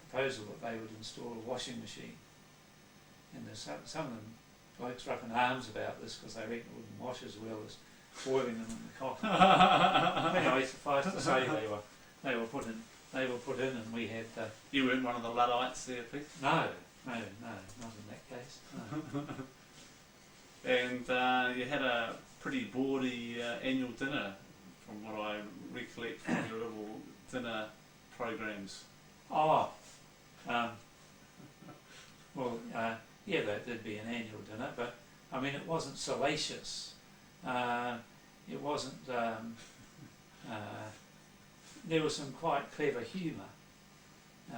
proposal that they would install a washing machine. And there's some of them blokes are up in arms about this because they reckon it wouldn't wash as well as boiling them in the cotton. Anyway, suffice to say they were put in, and we had. You weren't one of the Luddites there, Pete? No, not in that case. No. And you had a pretty bawdy annual dinner, from what I recollect from your little dinner programs. Oh, well, yeah, there'd be an annual dinner, but I mean, it wasn't salacious. It wasn't. There was some quite clever humour.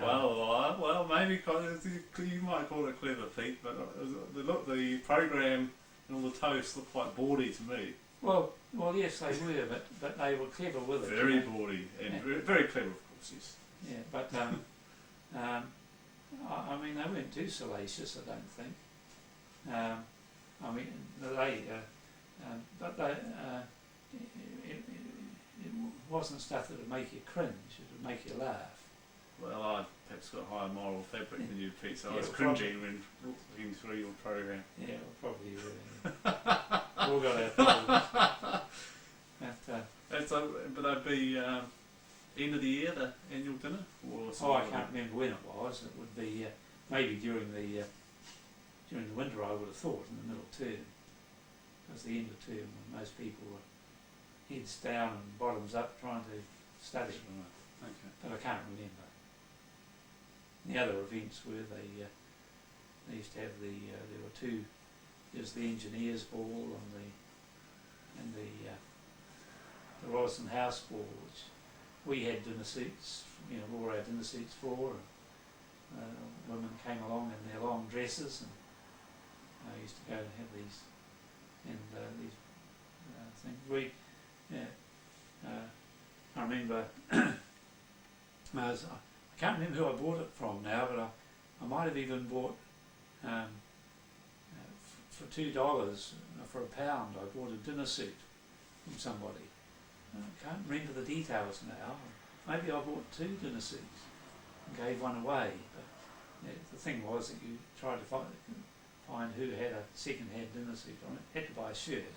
Well, maybe you might call it clever, Pete, but the program and all the toasts looked quite bawdy to me. Well, yes, they were, but they were clever with it. Very bawdy and very clever, of course. Yes. Yeah, but I mean, they weren't too salacious, I don't think. I mean, it wasn't stuff that would make you cringe. It would make you laugh. Well, I perhaps got higher moral fabric than you, Pete, so I was probably cringing when looking through your program. Yeah, well, probably you were. All got our problems. But that'd be end of the year, the annual dinner? Or I can't remember when it was. It would be maybe during the winter, I would have thought, in the middle term. Because the end of term when most people were heads down and bottoms up trying to study. Right. Okay. But I can't remember. The other events were they used to have there were two. There's the engineers' ball and the Roslyn House ball, which we had dinner suits. Wore our dinner suits for. And, women came along in their long dresses, and I used to go and have these things. I remember. I can't remember who I bought it from now, but I might have even bought for $2 for £1. I bought a dinner suit from somebody. I can't remember the details now. Maybe I bought 2 dinner suits and gave one away. But the thing was that you tried to find who had a second-hand dinner suit on it. Had to buy a shirt.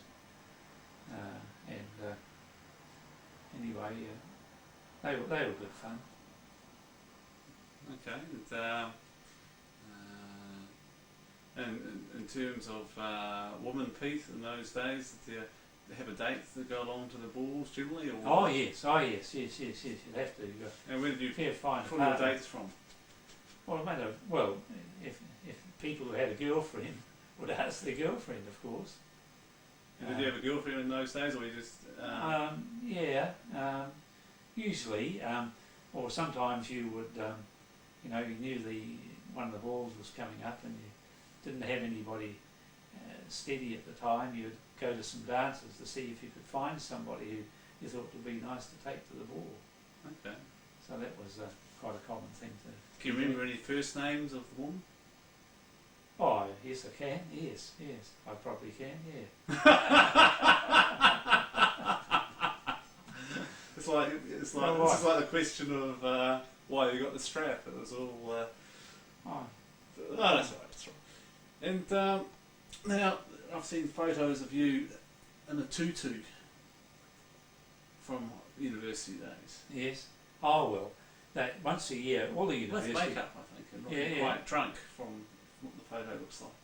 Anyway, they were good fun. Okay. And in terms of women, Pete, in those days, did they have a date to go along to the balls generally? Or Oh yes. You'd have to. And where did you find pull your dates from? Well, if people who had a girlfriend would ask their girlfriend, of course. Did you have a girlfriend in those days, or you just? Usually, or sometimes you would. You knew one of the balls was coming up, and you didn't have anybody steady at the time. You'd go to some dances to see if you could find somebody who you thought would be nice to take to the ball. Okay. So that was quite a common thing to. Can you remember any first names of the woman? Oh, yes, I can. Yes, I probably can. Yeah. It's like the question of why you got the strap. It was all. That's right. That's right. And now I've seen photos of you in a tutu from university days. Yes. Oh well, that once a year, all the universities. With makeup, I think, and looking quite drunk from what the photo looks like.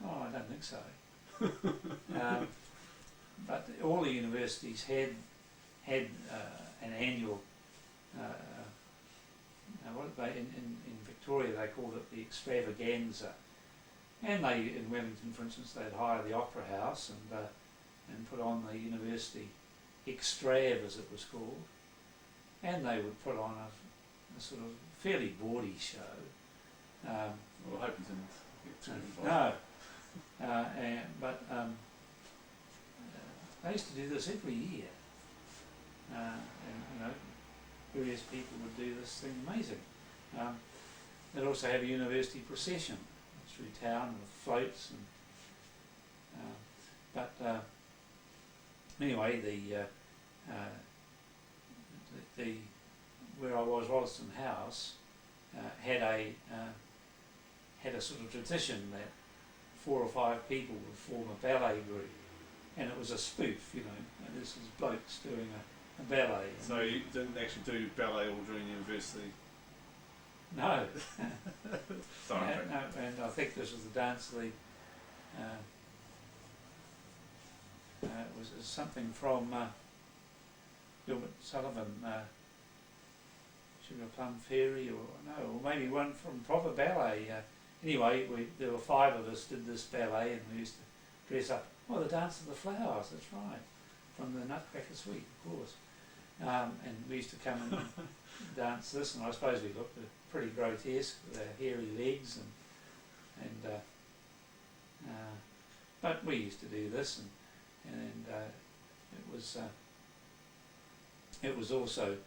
Oh, I don't think so. But all the universities had an annual. In Victoria they called it the extravaganza, and in Wellington, for instance, they'd hire the Opera House and put on the university extrav, as it was called, and they would put on a sort of fairly bawdy show. Well, I hope you didn't get too involved. No, but they used to do this every year, and various people would do this thing amazing. They'd also have a university procession through town with floats, and anyway, the where I was, Rolleston House, had a sort of tradition that 4 or 5 people would form a ballet group, and it was a spoof, you know. And this is blokes doing a ballet. So you didn't actually do ballet all during university? No. Sorry. No, and I think this was the Dance League. It was something from Gilbert Sullivan, Sugar Plum Fairy, or maybe one from proper ballet. Anyway, there were 5 of us did this ballet, and we used to dress up. Oh, the Dance of the Flowers, that's right, from the Nutcracker Suite, of course. And we used to come and dance this, and I suppose we looked pretty grotesque with our hairy legs, but we used to do this, and it was also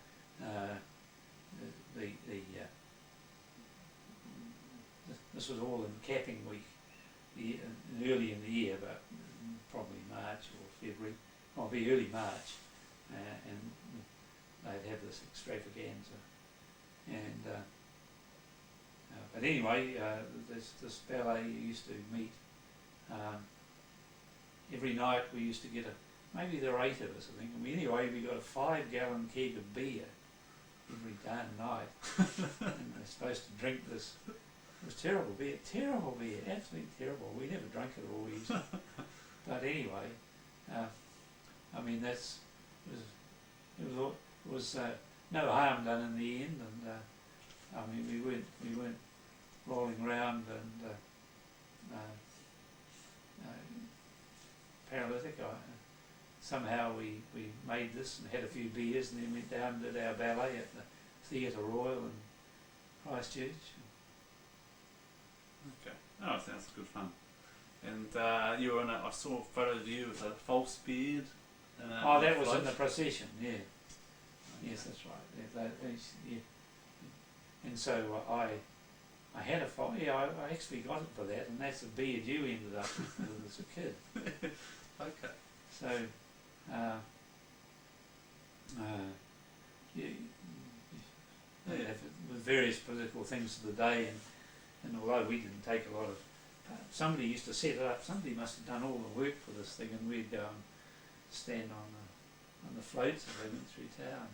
this was all in capping week, early in the year, but probably March or February. Oh, it'll be early March, and they'd have this extravaganza. And but anyway, this ballet used to meet every night. We used to get maybe there were 8 of us, I think. Anyway, we got a 5-gallon keg of beer every damn night, and we're supposed to drink this. It was terrible beer, absolutely terrible. We never drank it all. But anyway, I mean it was no harm done in the end, and I mean we weren't rolling around and paralytic. Somehow we made this and had a few beers, and then went down and did our ballet at the Theatre Royal in Christchurch. Okay. Oh, it sounds good fun. And you were I saw a photo of you with a false beard. That was in the procession, yeah. Yes, that's right. Yeah. And so I had a false. Yeah, I actually got it for that, and that's the beard you ended up with as a kid. Okay. So, with various political things of the day, and although we didn't take a lot of, somebody used to set it up. Somebody must have done all the work for this thing, and we'd go and stand on the floats as they went through town.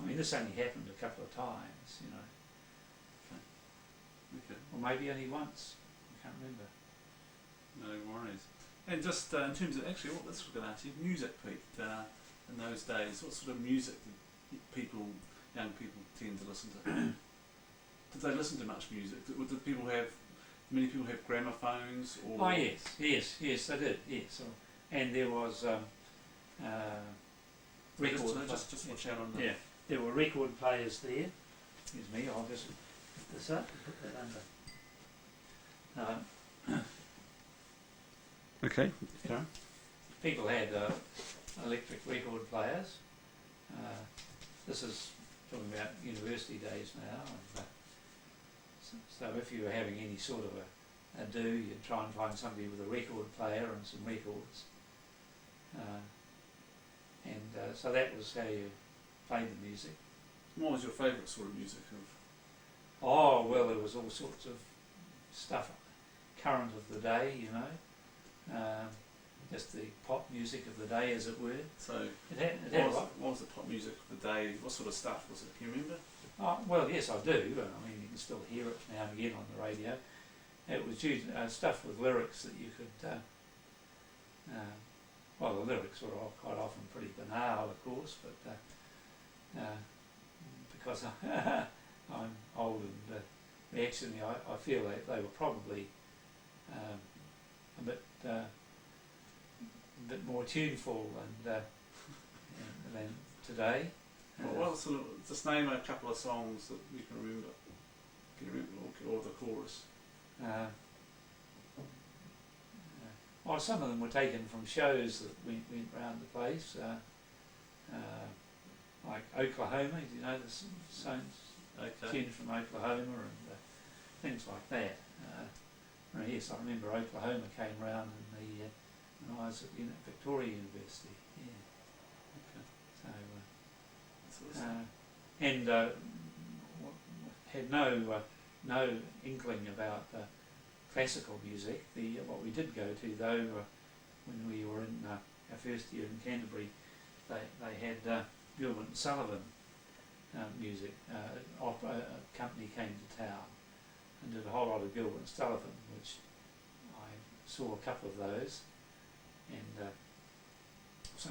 I mean, this only happened a couple of times, you know. Okay. Or maybe only once. I can't remember. No worries. And just in terms of actually, what this was going to ask you, music, Pete. In those days, what sort of music did young people tend to listen to? Did they listen to much music? Did many people have gramophones? Or? Oh yes, they did. Yes, and there was record. Just watch out on that. Yeah, there were record players there. Excuse me, I'll just lift this up and put that under. Okay. People had electric record players. This is talking about university days now. And, so if you were having any sort of a do, you'd try and find somebody with a record player and some records. So that was how you played the music. What was your favourite sort of music? Oh, well, there was all sorts of stuff, current of the day, you know. Just the pop music of the day, as it were. So, what was the pop music of the day? What sort of stuff was it? Can you remember? Oh, well, yes, I do. I mean, you can still hear it now and again on the radio. It was stuff with lyrics that you could. Well, the lyrics were quite often pretty banal, of course, but because I'm old and reactionary, I feel that they were probably a bit more tuneful than today. Well, sort of, just name a couple of songs that you can remember. Can you remember, or the chorus? Well, some of them were taken from shows that went round the place, like Oklahoma. Do you know the songs? Okay. Tunes from Oklahoma and things like that. Yes, I remember Oklahoma came round in when I was at Victoria University. Yeah. Okay. So That's awesome. and had no inkling about classical music. What we did go to though, when we were in our first year in Canterbury, they had Gilbert and Sullivan music. A company came to town and did a whole lot of Gilbert and Sullivan, which I saw a couple of those, and so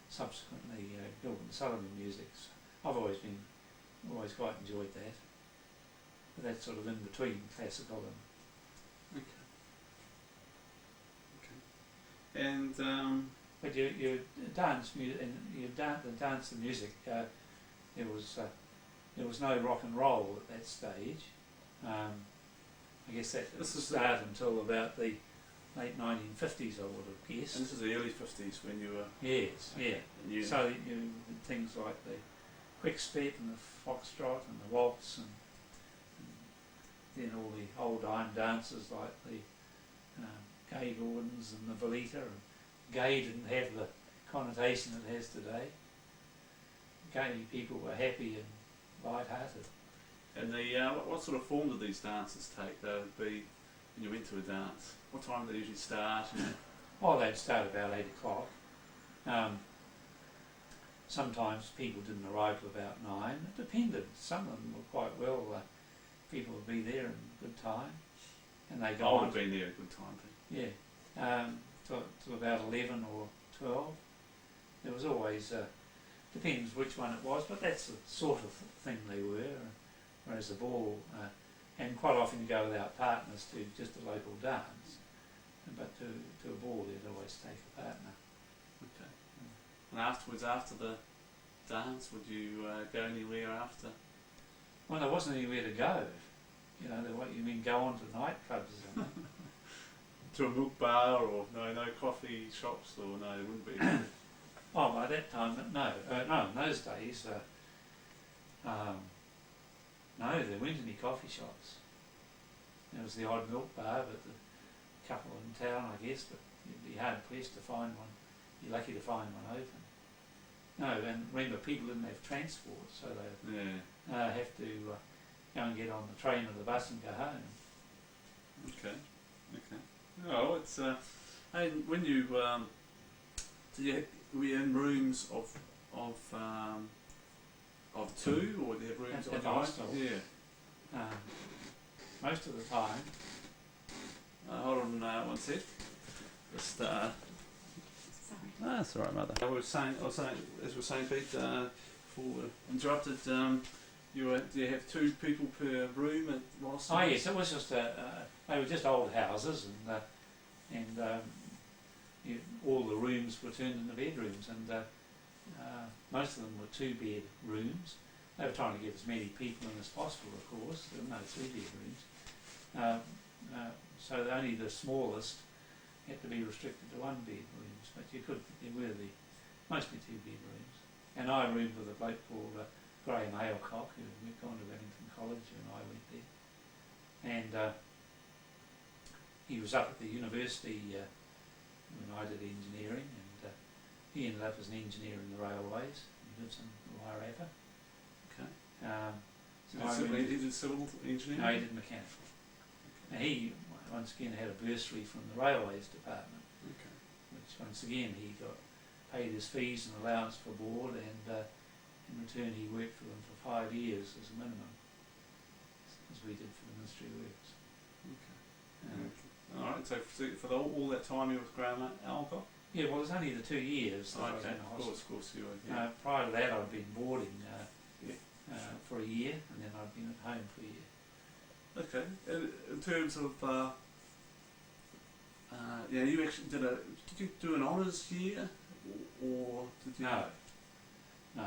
subsequently Gilbert and Sullivan music. I've always quite enjoyed that. But that's sort of in between classical and. Okay. And But you dance music and the dance and music. There was no rock and roll at that stage. I guess that didn't start until about the late 1950s, I would have guessed. and this is the early 50s when you were. Yes, yeah. And you, So things like the quick step and the foxtrot and the waltz and then all the old iron dances like the Gay Gordons and the Velita. And gay didn't have the connotation it has today. Gay people were happy and light-hearted. and what sort of form did these dances take? They would be when you went to a dance. What time did they usually start? Oh, they'd start about 8 o'clock. Sometimes people didn't arrive till about 9. It depended. Some of them were quite well. People would be there in good time, and they go I would on. have been there a good time. Yeah, till about 11 or 12. There was always depends which one it was, but that's the sort of thing they were. Whereas the ball, and quite often you go without partners to just a local dance, but to a ball they'd always take a partner. Okay. And afterwards, after the dance, would you go anywhere after? Well, there wasn't anywhere to go. You know, what you mean, go on to nightclubs or something? To a milk bar, or no coffee shops, or no, there wouldn't be. Oh, by that time, no. In those days, no, there weren't any coffee shops. There was the odd milk bar, but a couple in town, I guess, but you'd be hard pressed to find one. You're lucky to find one open. No, and remember, people didn't have transport, so they have to go and get on the train or the bus and go home. Okay. Oh, it's and when you were you in rooms of two, or did you have rooms At of the hostel. Yeah. Most of the time. Hold on one sec. Just Sorry. that's all right, mother. I was saying, as we were saying, Pete, before we interrupted. Do you have 2 people per room at Ross? Oh yes, it was just they were just old houses, and all the rooms were turned into bedrooms, and most of them were 2-bed rooms. They were trying to get as many people in as possible, of course. There were no 3-bed rooms, so only the smallest had to be restricted to 1-bed rooms. But there were mostly 2-bed rooms, and I roomed with a bloke called Graham Ailcock, who had gone to Wellington College when I went there, and he was up at the university when I did engineering, and he ended up as an engineer in the railways. He lives in Wairarapa. Okay. So He did civil engineering? no, he did mechanical. Now he once again had a bursary from the railways department, Okay. which once again he got paid his fees and allowance for board, and in return he worked for them for 5 years as a minimum, as we did for the Ministry of Works. All right. So for all that time you were with Graham Alcock? Yeah, well, it was only the 2 years that I was in the hospital. Of course you were. Yeah. Prior to that, I'd been boarding for a year, and then I'd been at home for a year. Okay. In terms of, you actually did you do an honours year, or did you? No.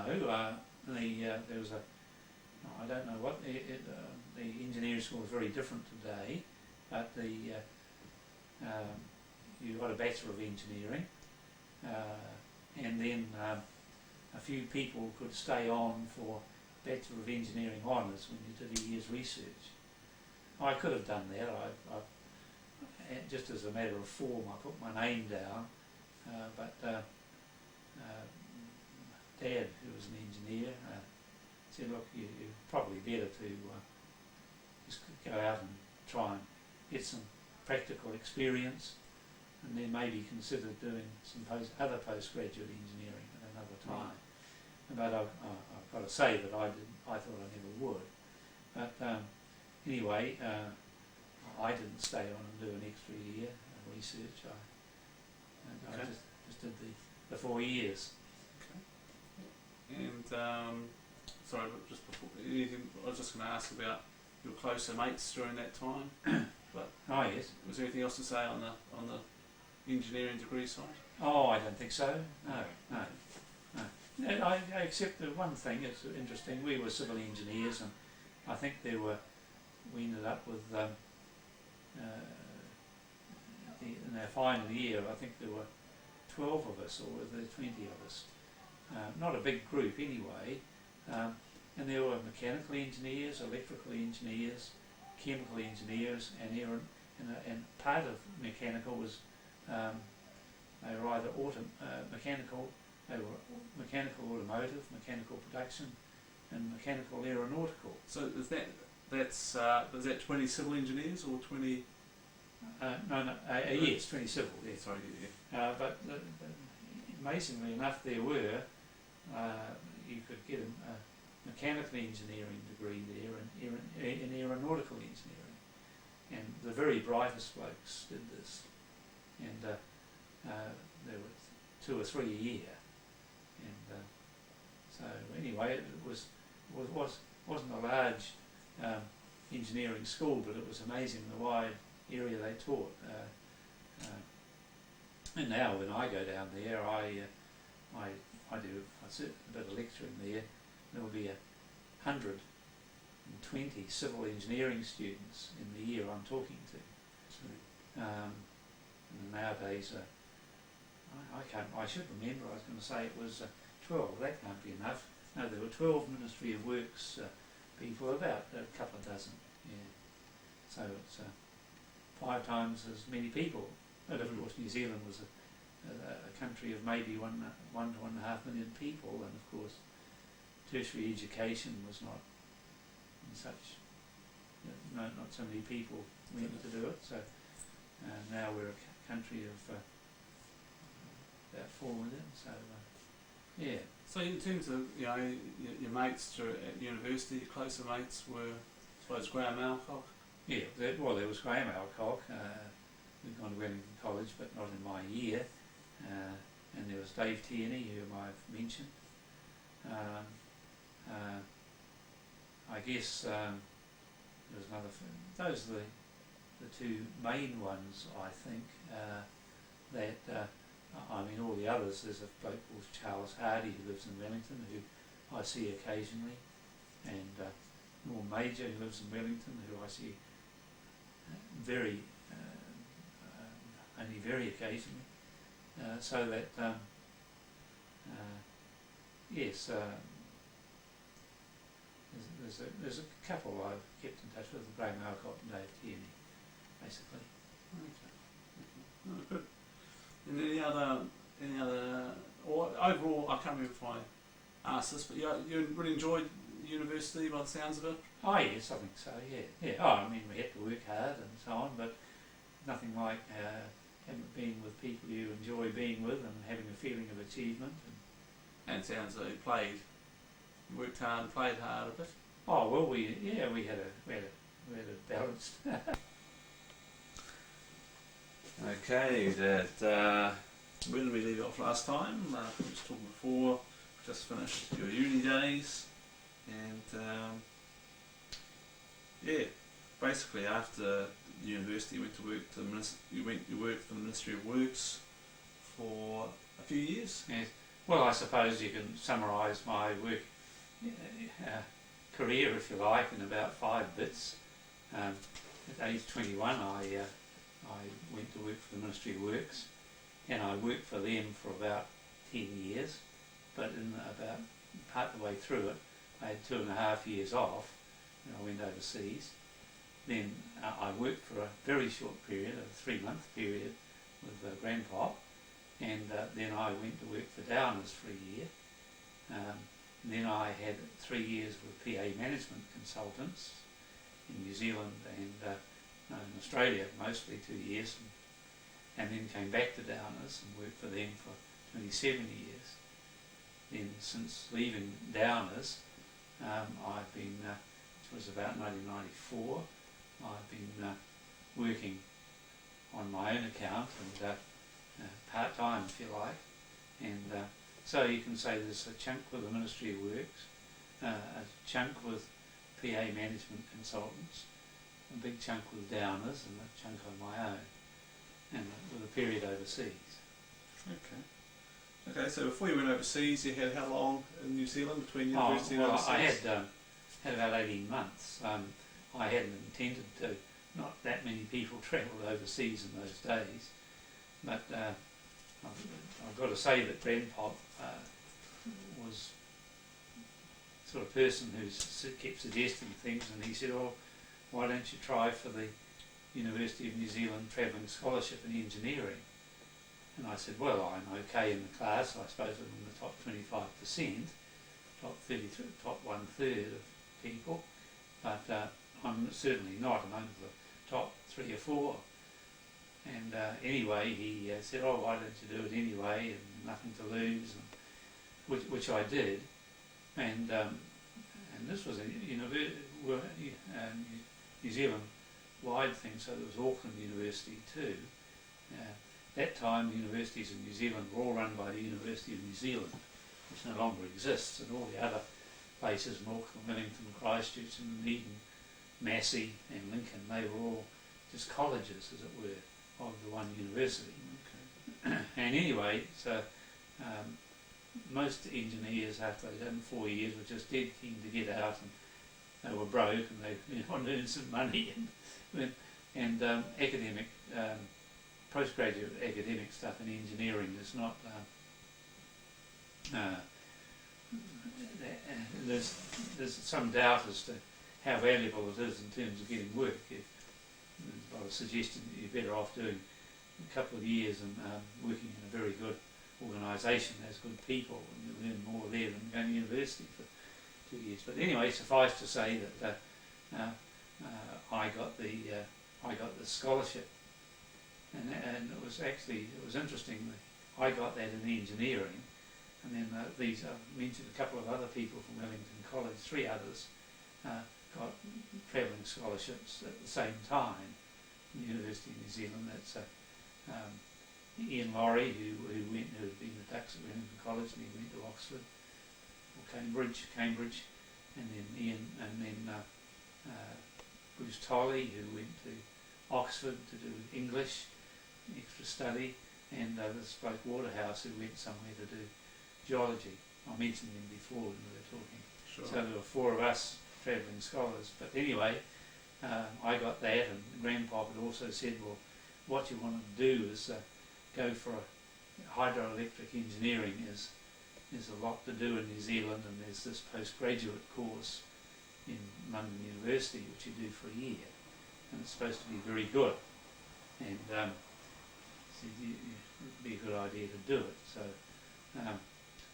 There was I don't know what the engineering school is very different today, but you got a Bachelor of Engineering, and then a few people could stay on for Bachelor of Engineering honours when you did a year's research. I could have done that. just as a matter of form, I put my name down, but Dad, who was an engineer, said, look, you're probably better to just go out and try and get some practical experience, and then maybe consider doing some other postgraduate engineering at another time. But I've got to say that I thought I never would. But anyway, I didn't stay on and do an extra year of research. I just did the 4 years. Okay. And sorry, but just before anything, I was just going to ask about your closer mates during that time. But oh yes. Was there anything else to say on the engineering degree side? Oh, I don't think so. No. Except the one thing, it's interesting, we were civil engineers, and I think we ended up with, in our final year, I think there were 12 of us, or were there 20 of us. Not a big group anyway, and there were mechanical engineers, electrical engineers, chemical engineers, and part of mechanical was, they were either mechanical automotive, mechanical production, and mechanical aeronautical. So is that 20 civil engineers or 20? Yes, 20 civil. Yeah. Sorry, yeah. But amazingly enough, there were you could get a mechanical engineering degree there, and aeronautical engineering, and the very brightest blokes did this, and there were 2 or 3 a year. And so anyway, it wasn't a large engineering school, but it was amazing the wide area they taught. And now when I go down there, I do a bit of lecturing there. There will be 120 civil engineering students in the year I'm talking to. And nowadays. I should remember, I was going to say it was 12, that can't be enough. No, there were 12 Ministry of Works people, about a couple of dozen, yeah. So it's 5 times as many people. But of course New Zealand was a country of maybe 1 to 1.5 million people, and of course tertiary education was not in such, not so many people went to do it. So now we're a country of about 4 million, so yeah. So in terms of your mates at university, your closer mates were, I suppose, Graham Alcock? Yeah, there was Graham Alcock, who'd gone to Wellington College but not in my year, and there was Dave Tierney, whom I've mentioned. I guess there was another. Those are the 2 main ones, I think. I mean, all the others, there's a bloke called Charles Hardy who lives in Wellington, who I see occasionally, and Norm Major, who lives in Wellington, who I see only very occasionally. So that, yes, there's a couple I've kept in touch with, Graham Alcott and Dave Tierney, basically. Okay. Oh, good. And any other, or overall, I can't remember if I asked this, but you really enjoyed university by the sounds of it? Oh yes, I think so, yeah. Oh, I mean, we had to work hard and so on, but nothing like being with people you enjoy being with and having a feeling of achievement. And it sounds like you worked hard, played hard a bit. Oh well, we had a balanced. Okay, Dad. Where did we leave off last time? We were just talking before. Just finished your uni days, and basically after university, you went to work to you worked for the Ministry of Works for a few years. Yes. Well, I suppose you can summarise my work career, if you like, in about 5 bits. At age 21, I went to work for the Ministry of Works, and I worked for them for about 10 years, but in about part of the way through it, I had 2.5 years off, and I went overseas, then I worked for a very short period, a 3-month period, with Grandpa, and then I went to work for Downers for a year. Then I had 3 years with PA management consultants in New Zealand and in Australia, mostly 2 years, and then came back to Downers and worked for them for 27 years. Then since leaving Downers, I've been, which was about 1994, I've been working on my own account and part-time, if you like, and so you can say there's a chunk with the Ministry of Works, a chunk with PA management consultants, a big chunk with Downers and a chunk on my own, and with a period overseas. Okay, so before you went overseas, you had how long in New Zealand between university and overseas? I had about 18 months. I hadn't intended to. Not that many people travelled overseas in those days, but I've got to say that Grandpa was the sort of person who kept suggesting things, and he said, "Oh, why don't you try for the University of New Zealand Travelling Scholarship in Engineering?" And I said, "Well, I'm okay in the class. I suppose I'm in the top 25%, top 33, top 1/3 of people, but I'm certainly not among the top 3 or 4." And anyway, he said, "Oh, why don't you do it anyway, and nothing to lose," and which I did. And this was a New Zealand-wide thing, so there was Auckland University too. That time, universities in New Zealand were all run by the University of New Zealand, which no longer exists, and all the other places in Auckland, Wellington, Christchurch, and Dunedin, Massey and Lincoln, they were all just colleges, as it were, of the one university. Okay. And anyway, so most engineers, after they'd done 4 years, were just dead keen to get out, and they were broke, and they wanted to earn some money, and academic, postgraduate academic stuff in engineering is not, there's some doubt as to how valuable it is in terms of getting work. There's a lot of suggestion that you're better off doing a couple of years and working in a very good organisation, has good people, and you learn more there than going to university for 2 years. But anyway, suffice to say that I got the scholarship, and it was interesting. I got that in engineering, and then I mentioned a couple of other people from Wellington College, 3 others got travelling scholarships at the same time in the University of New Zealand. That's Ian Laurie, who had been the Dux at Wellington College, and he went to Oxford or Cambridge, and then Bruce Tolley, who went to Oxford to do English, extra study, and this bloke Waterhouse, who went somewhere to do geology. I mentioned him before when we were talking. Sure. So there were 4 of us travelling scholars. But anyway, I got that, and Grandpa had also said, "Well, what you want to do is go for a hydroelectric engineering. There's a lot to do in New Zealand, and there's this postgraduate course in London University which you do for a year, and it's supposed to be very good." And said, "It'd be a good idea to do it." So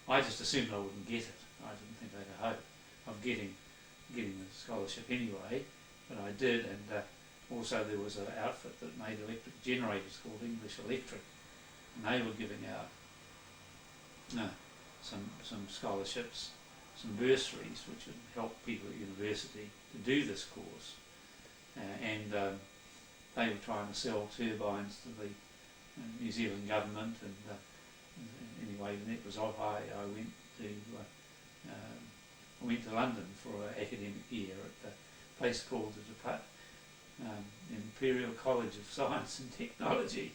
I just assumed I wouldn't get it. I didn't think I had a hope of getting the scholarship anyway, but I did. And also there was an outfit that made electric generators called English Electric, and they were giving out some scholarships, some bursaries, which would help people at university to do this course. And they were trying to sell turbines to the New Zealand government, and anyway, when it was off, I went to London for an academic year at a place called the Imperial College of Science and Technology.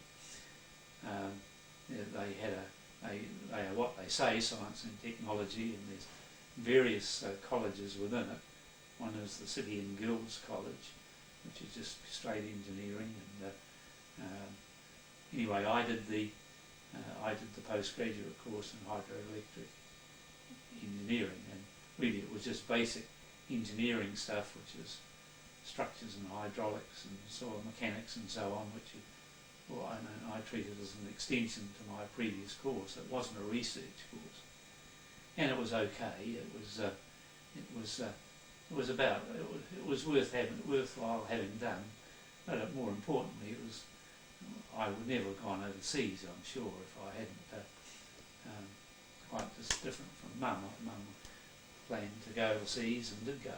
They are what they say, science and technology, and there's various colleges within it. One is the City and Guilds College, which is just straight engineering, and anyway, I did the postgraduate course in hydroelectric engineering, and really it was just basic engineering stuff, which is structures and hydraulics and soil mechanics and so on, which I treated as an extension to my previous course. It wasn't a research course, and it was okay. It was worthwhile having done, but more importantly, I would never have gone overseas, I'm sure, if I hadn't. Quite just different from Mum. Mum planned to go overseas and did go,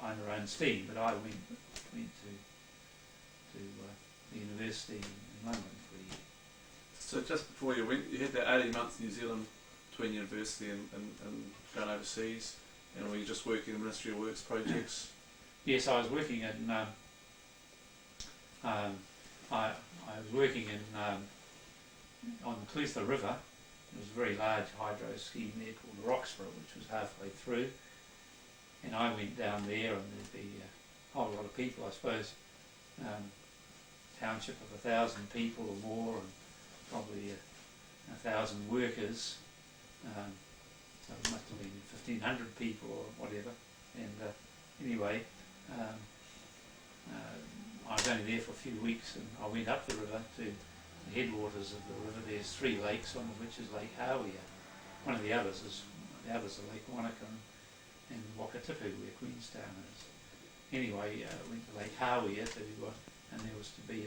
on her own steam. But I went to the university in London for a year. So just before you went, you had that 18 months in New Zealand between university and going overseas, and were you just working in Ministry of Works projects? Yes, I was working in. I was working in on the Clutha River. There was a very large hydro scheme there called Roxburgh, which was halfway through, and I went down there, and there'd be a whole lot of people, I suppose, township of 1,000 people or more, and probably 1,000 workers, so it must have been 1,500 people or whatever, and anyway, I was only there for a few weeks, and I went up the river to the headwaters of the river. There's 3 lakes, one of which is Lake Hawea. One of the others are Lake Wanaka and Wakatipu, where Queenstown is. Anyway, went to Lake Hawea and there was to be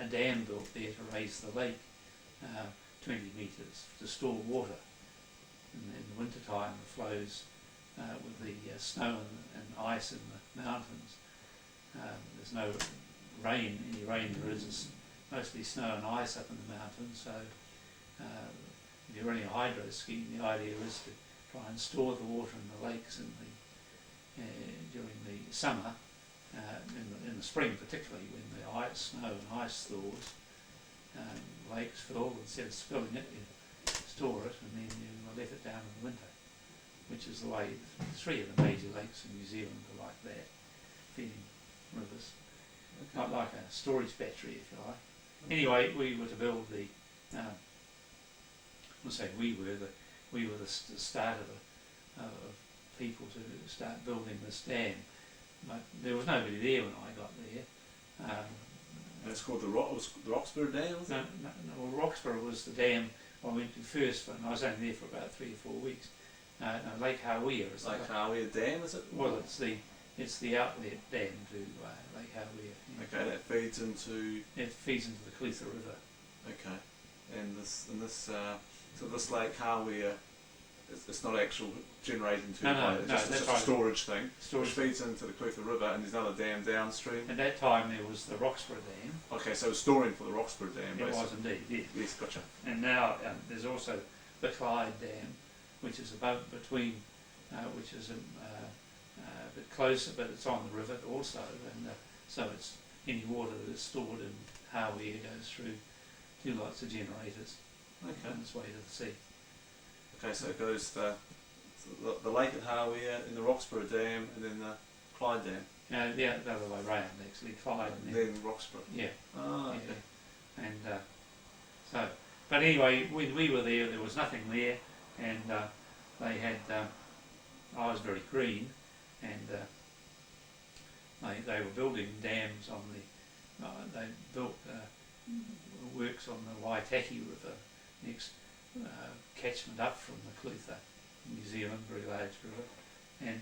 a dam built there to raise the lake 20 metres to store water. In the winter time, the flows with the snow and ice in the mountains. There's no rain. Any rain there is mostly snow and ice up in the mountains. So if you're running a hydro scheme, the idea is to try and store the water in the lakes during the summer, in the spring particularly, when the snow and ice thaws, lakes fill. Instead of spilling it, you store it, and then you let it down in the winter, which is the way 3 of the major lakes in New Zealand are like that, feeding rivers, like a storage battery, if you like. Anyway, we were to build the. We were the start of people to start building this dam, but there was nobody there when I got there. That's called the Roxburgh Dam, was it? No, Roxburgh was the dam I went to first, and I was only there for about 3 or 4 weeks. Lake Hawea is Lake Hawea Dam, is it? Well, it's the outlet dam to Lake Hawea. Yeah. Okay, that feeds into. It feeds into the Clutha River. Okay, and this Lake Hawea, it's not actual generating to it's just a storage thing. Storage which feeds into the Clutha River, and there's another dam downstream. At that time, there was the Roxburgh Dam. Okay, so it's storing for the Roxburgh Dam. It basically. was indeed, yes. Yes, gotcha. And now there's also the Clyde Dam, which is which is a bit closer, but it's on the river also, and so it's any water that is stored in Hawea goes through 2 lots of generators on its way to the sea. Okay, so it goes the lake at Hawea, in the Roxburgh Dam, and then the Clyde Dam. No, the other way round actually, Clyde and then Roxburgh. Yeah. Oh, okay. Yeah. And but anyway, when we were there, there was nothing there, and they had. I was very green, and they were building dams on the. They built works on the Waitaki River, next catchment up from the Clutha, New Zealand, very large river, and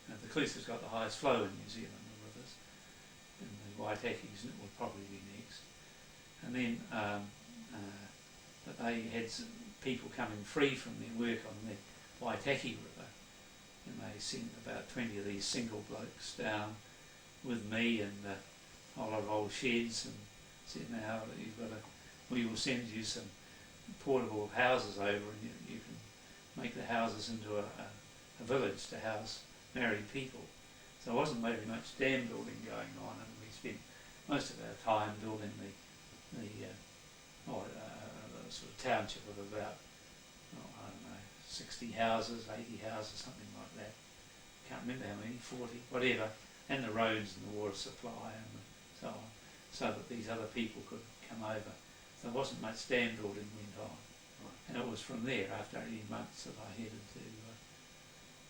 the Clutha's got the highest flow in New Zealand, the rivers, and the Waitaki's will probably be next. And then, but they had some people coming free from their work on the Waitaki River, and they sent about 20 of these single blokes down with me and a whole lot of old sheds, and said, now we will send you some portable houses over, and you can make the houses into a village to house married people. So there wasn't very much dam building going on, and we spent most of our time building the sort of township of about 60 houses, 80 houses, something like that. Can't remember how many, 40, whatever, and the roads and the water supply and so on, so that these other people could come over. So there wasn't much dam building went on. Right. And it was from there, after 18 months, that I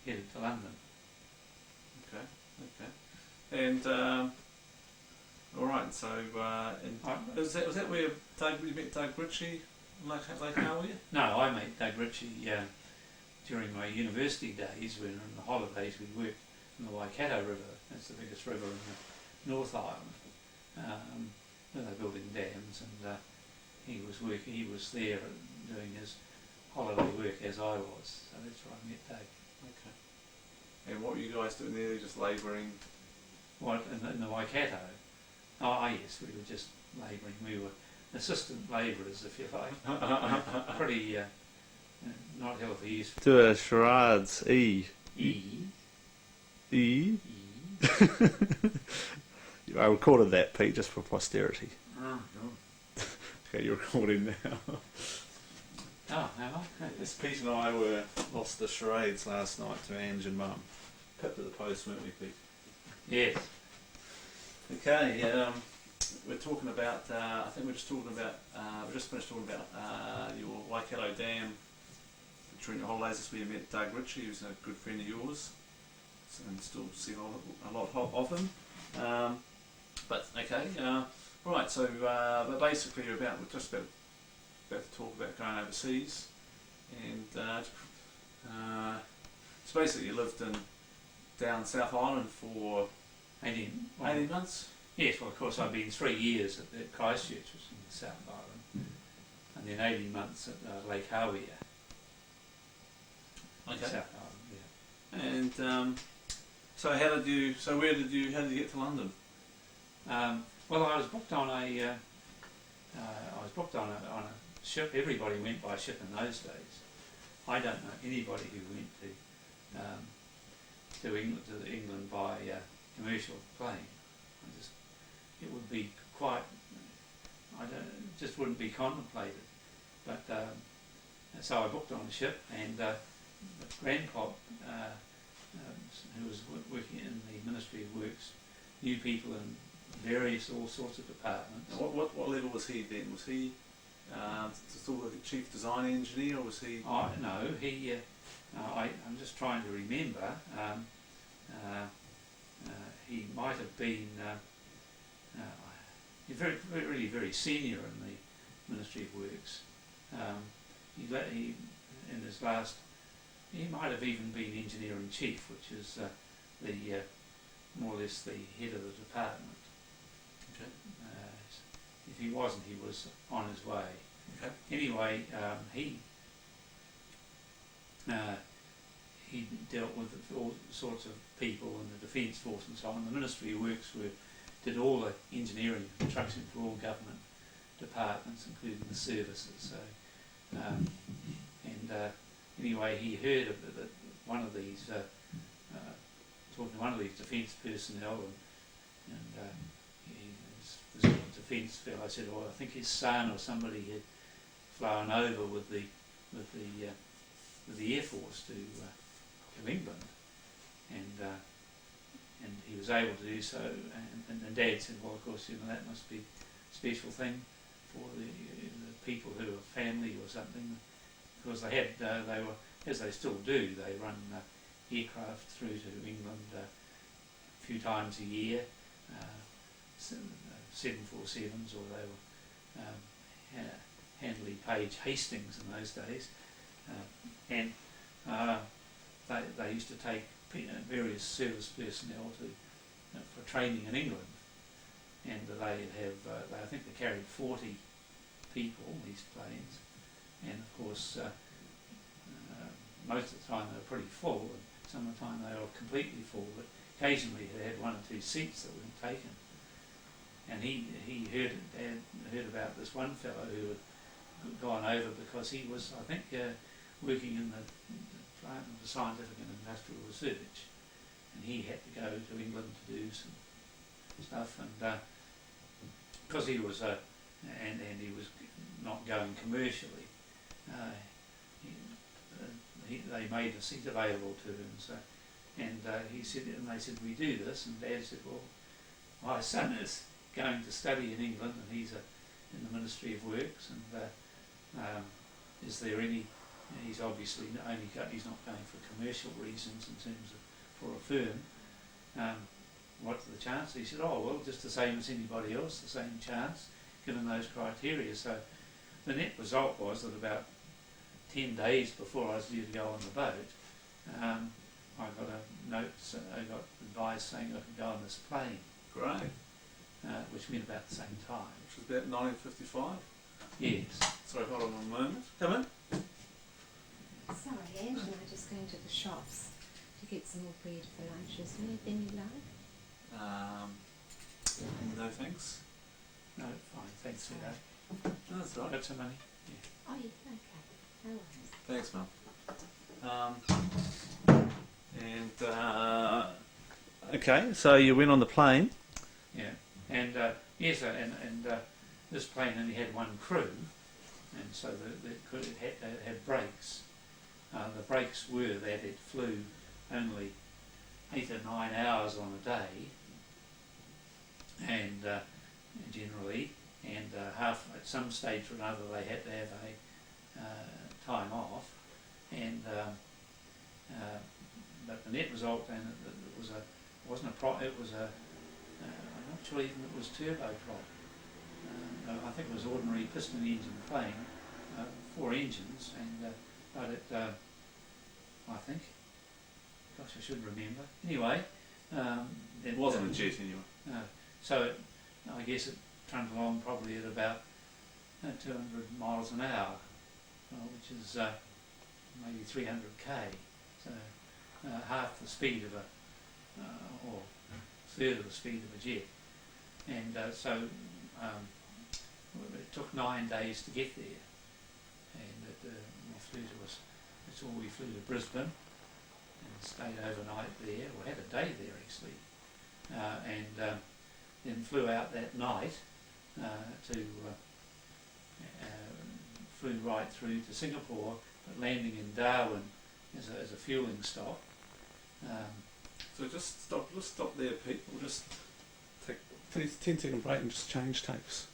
headed to London. Okay. And all right. So, was that where you met Doug Ritchie, Lake Howie? No, I met Doug Ritchie during my university days, when on the holidays we worked in the Waikato River. That's the biggest river in the North Island, where they're building dams, and he was there doing his holiday work as I was. So that's where I met Doug. Okay. And what were you guys doing there? Just labouring? What, in the Waikato? Oh yes, we were just labouring. We were assistant labourers, if you like. Pretty not hell of a use. Do a charades. E. I recorded that, Pete, just for posterity. Oh, God. Okay, you're recording now. Oh, am I? Yes, Pete and I lost the charades last night to Ange and Mum. Pipped at the post, weren't we, Pete? Yes. Okay, we're talking about, I think we're just talking about, we just finished talking about your Waikato Dam during your holidays. That's where you met Doug Ritchie, who's a good friend of yours, and still see a lot of him. But okay, right. So, but basically, we're just about to talk about going overseas, and so basically, you lived down South Island for 18 months. Yes, well, of course, I've been 3 years at Christchurch, which is in the South Island, and then 18 months at Lake Howie. Okay. South Island, yeah. And so, how did you get to London? Well, I was booked on a ship. Everybody went by ship in those days. I don't know anybody who went to England by commercial plane. It would be quite. Just wouldn't be contemplated. But so I booked on a ship, and Grandpop, who was working in the Ministry of Works, knew people in all sorts of departments. Now what level was he then? Was he still the chief design engineer, or was he? Oh no, he. I'm just trying to remember. He might have been very senior in the Ministry of Works. He in his last, he might have even been engineer in chief, which is the more or less the head of the department. Okay. If he wasn't, he was on his way. Okay. Anyway, he dealt with all sorts of people in the Defence Force and so on. The Ministry of Works did all the engineering and construction for all government departments, including the services. So, anyway, he heard of that one of these, talking to one of these defence personnel, and he was a defence fellow. I said, "Well, I think his son or somebody had flown over with the Air Force to England, and he was able to do so." And Dad said, "Well, of course, that must be a special thing for the people who are family or something, because they were, as they still do, they run aircraft through to England a few times a year, 747s, or they were Handley Page Hastings in those days, and they used to take various service personnel for training in England, and I think they carried 40 people, these planes, and of course most of the time they were pretty full, and some of the time they were completely full, but occasionally they had one or two seats that weren't taken. And he heard about this one fellow who had gone over because he was, I think, working in the Department of Scientific and Industrial Research, and he had to go to England to do some stuff, and because he was and he was not going commercially, they made a seat available to him. So, and he said, and they said, "We do this," and Dad said, "Well, my son is going to study in England, and he's in the Ministry of Works, and is there any?" He's obviously he's not going for commercial reasons in terms of for a firm. what's the chance? He said, oh, well, just the same as anybody else, the same chance, given those criteria. So the net result was that about 10 days before I was due to go on the boat, I got a note, I got advice saying I could go on this plane, Great. which meant about the same time. Which was about 1955. Yes. Sorry, hold on one moment. Come in. Sorry, Ange and I are just going to the shops to get some more bread for lunch. Is there anything you like? No thanks. No, fine, thanks for that. No, that's all right. Got some money? Oh, yeah, okay. No worries. Thanks, Mum. Okay, so you went on the plane. Yeah, and yes, and this plane only had one crew, and so it had brakes. The brakes were that it flew only 8 or 9 hours on a day, and generally, and at some stage or another they had to have a time off, and but the net result, and it was I'm not sure even it was turboprop. I think it was ordinary piston engine plane, 4 engines, and but it, I think, gosh, I should remember. Anyway, It wasn't a jet anyway. So I guess it trundled along probably at about 200 miles an hour, which is maybe 300k. So half the speed of or a third of the speed of a jet. And so it took 9 days to get there. And we flew to Brisbane and stayed overnight there, or had a day there actually, and then flew out that night flew right through to Singapore, but landing in Darwin as a fueling stop. So just stop there, Pete. We'll just take a 10-second break and just change tapes.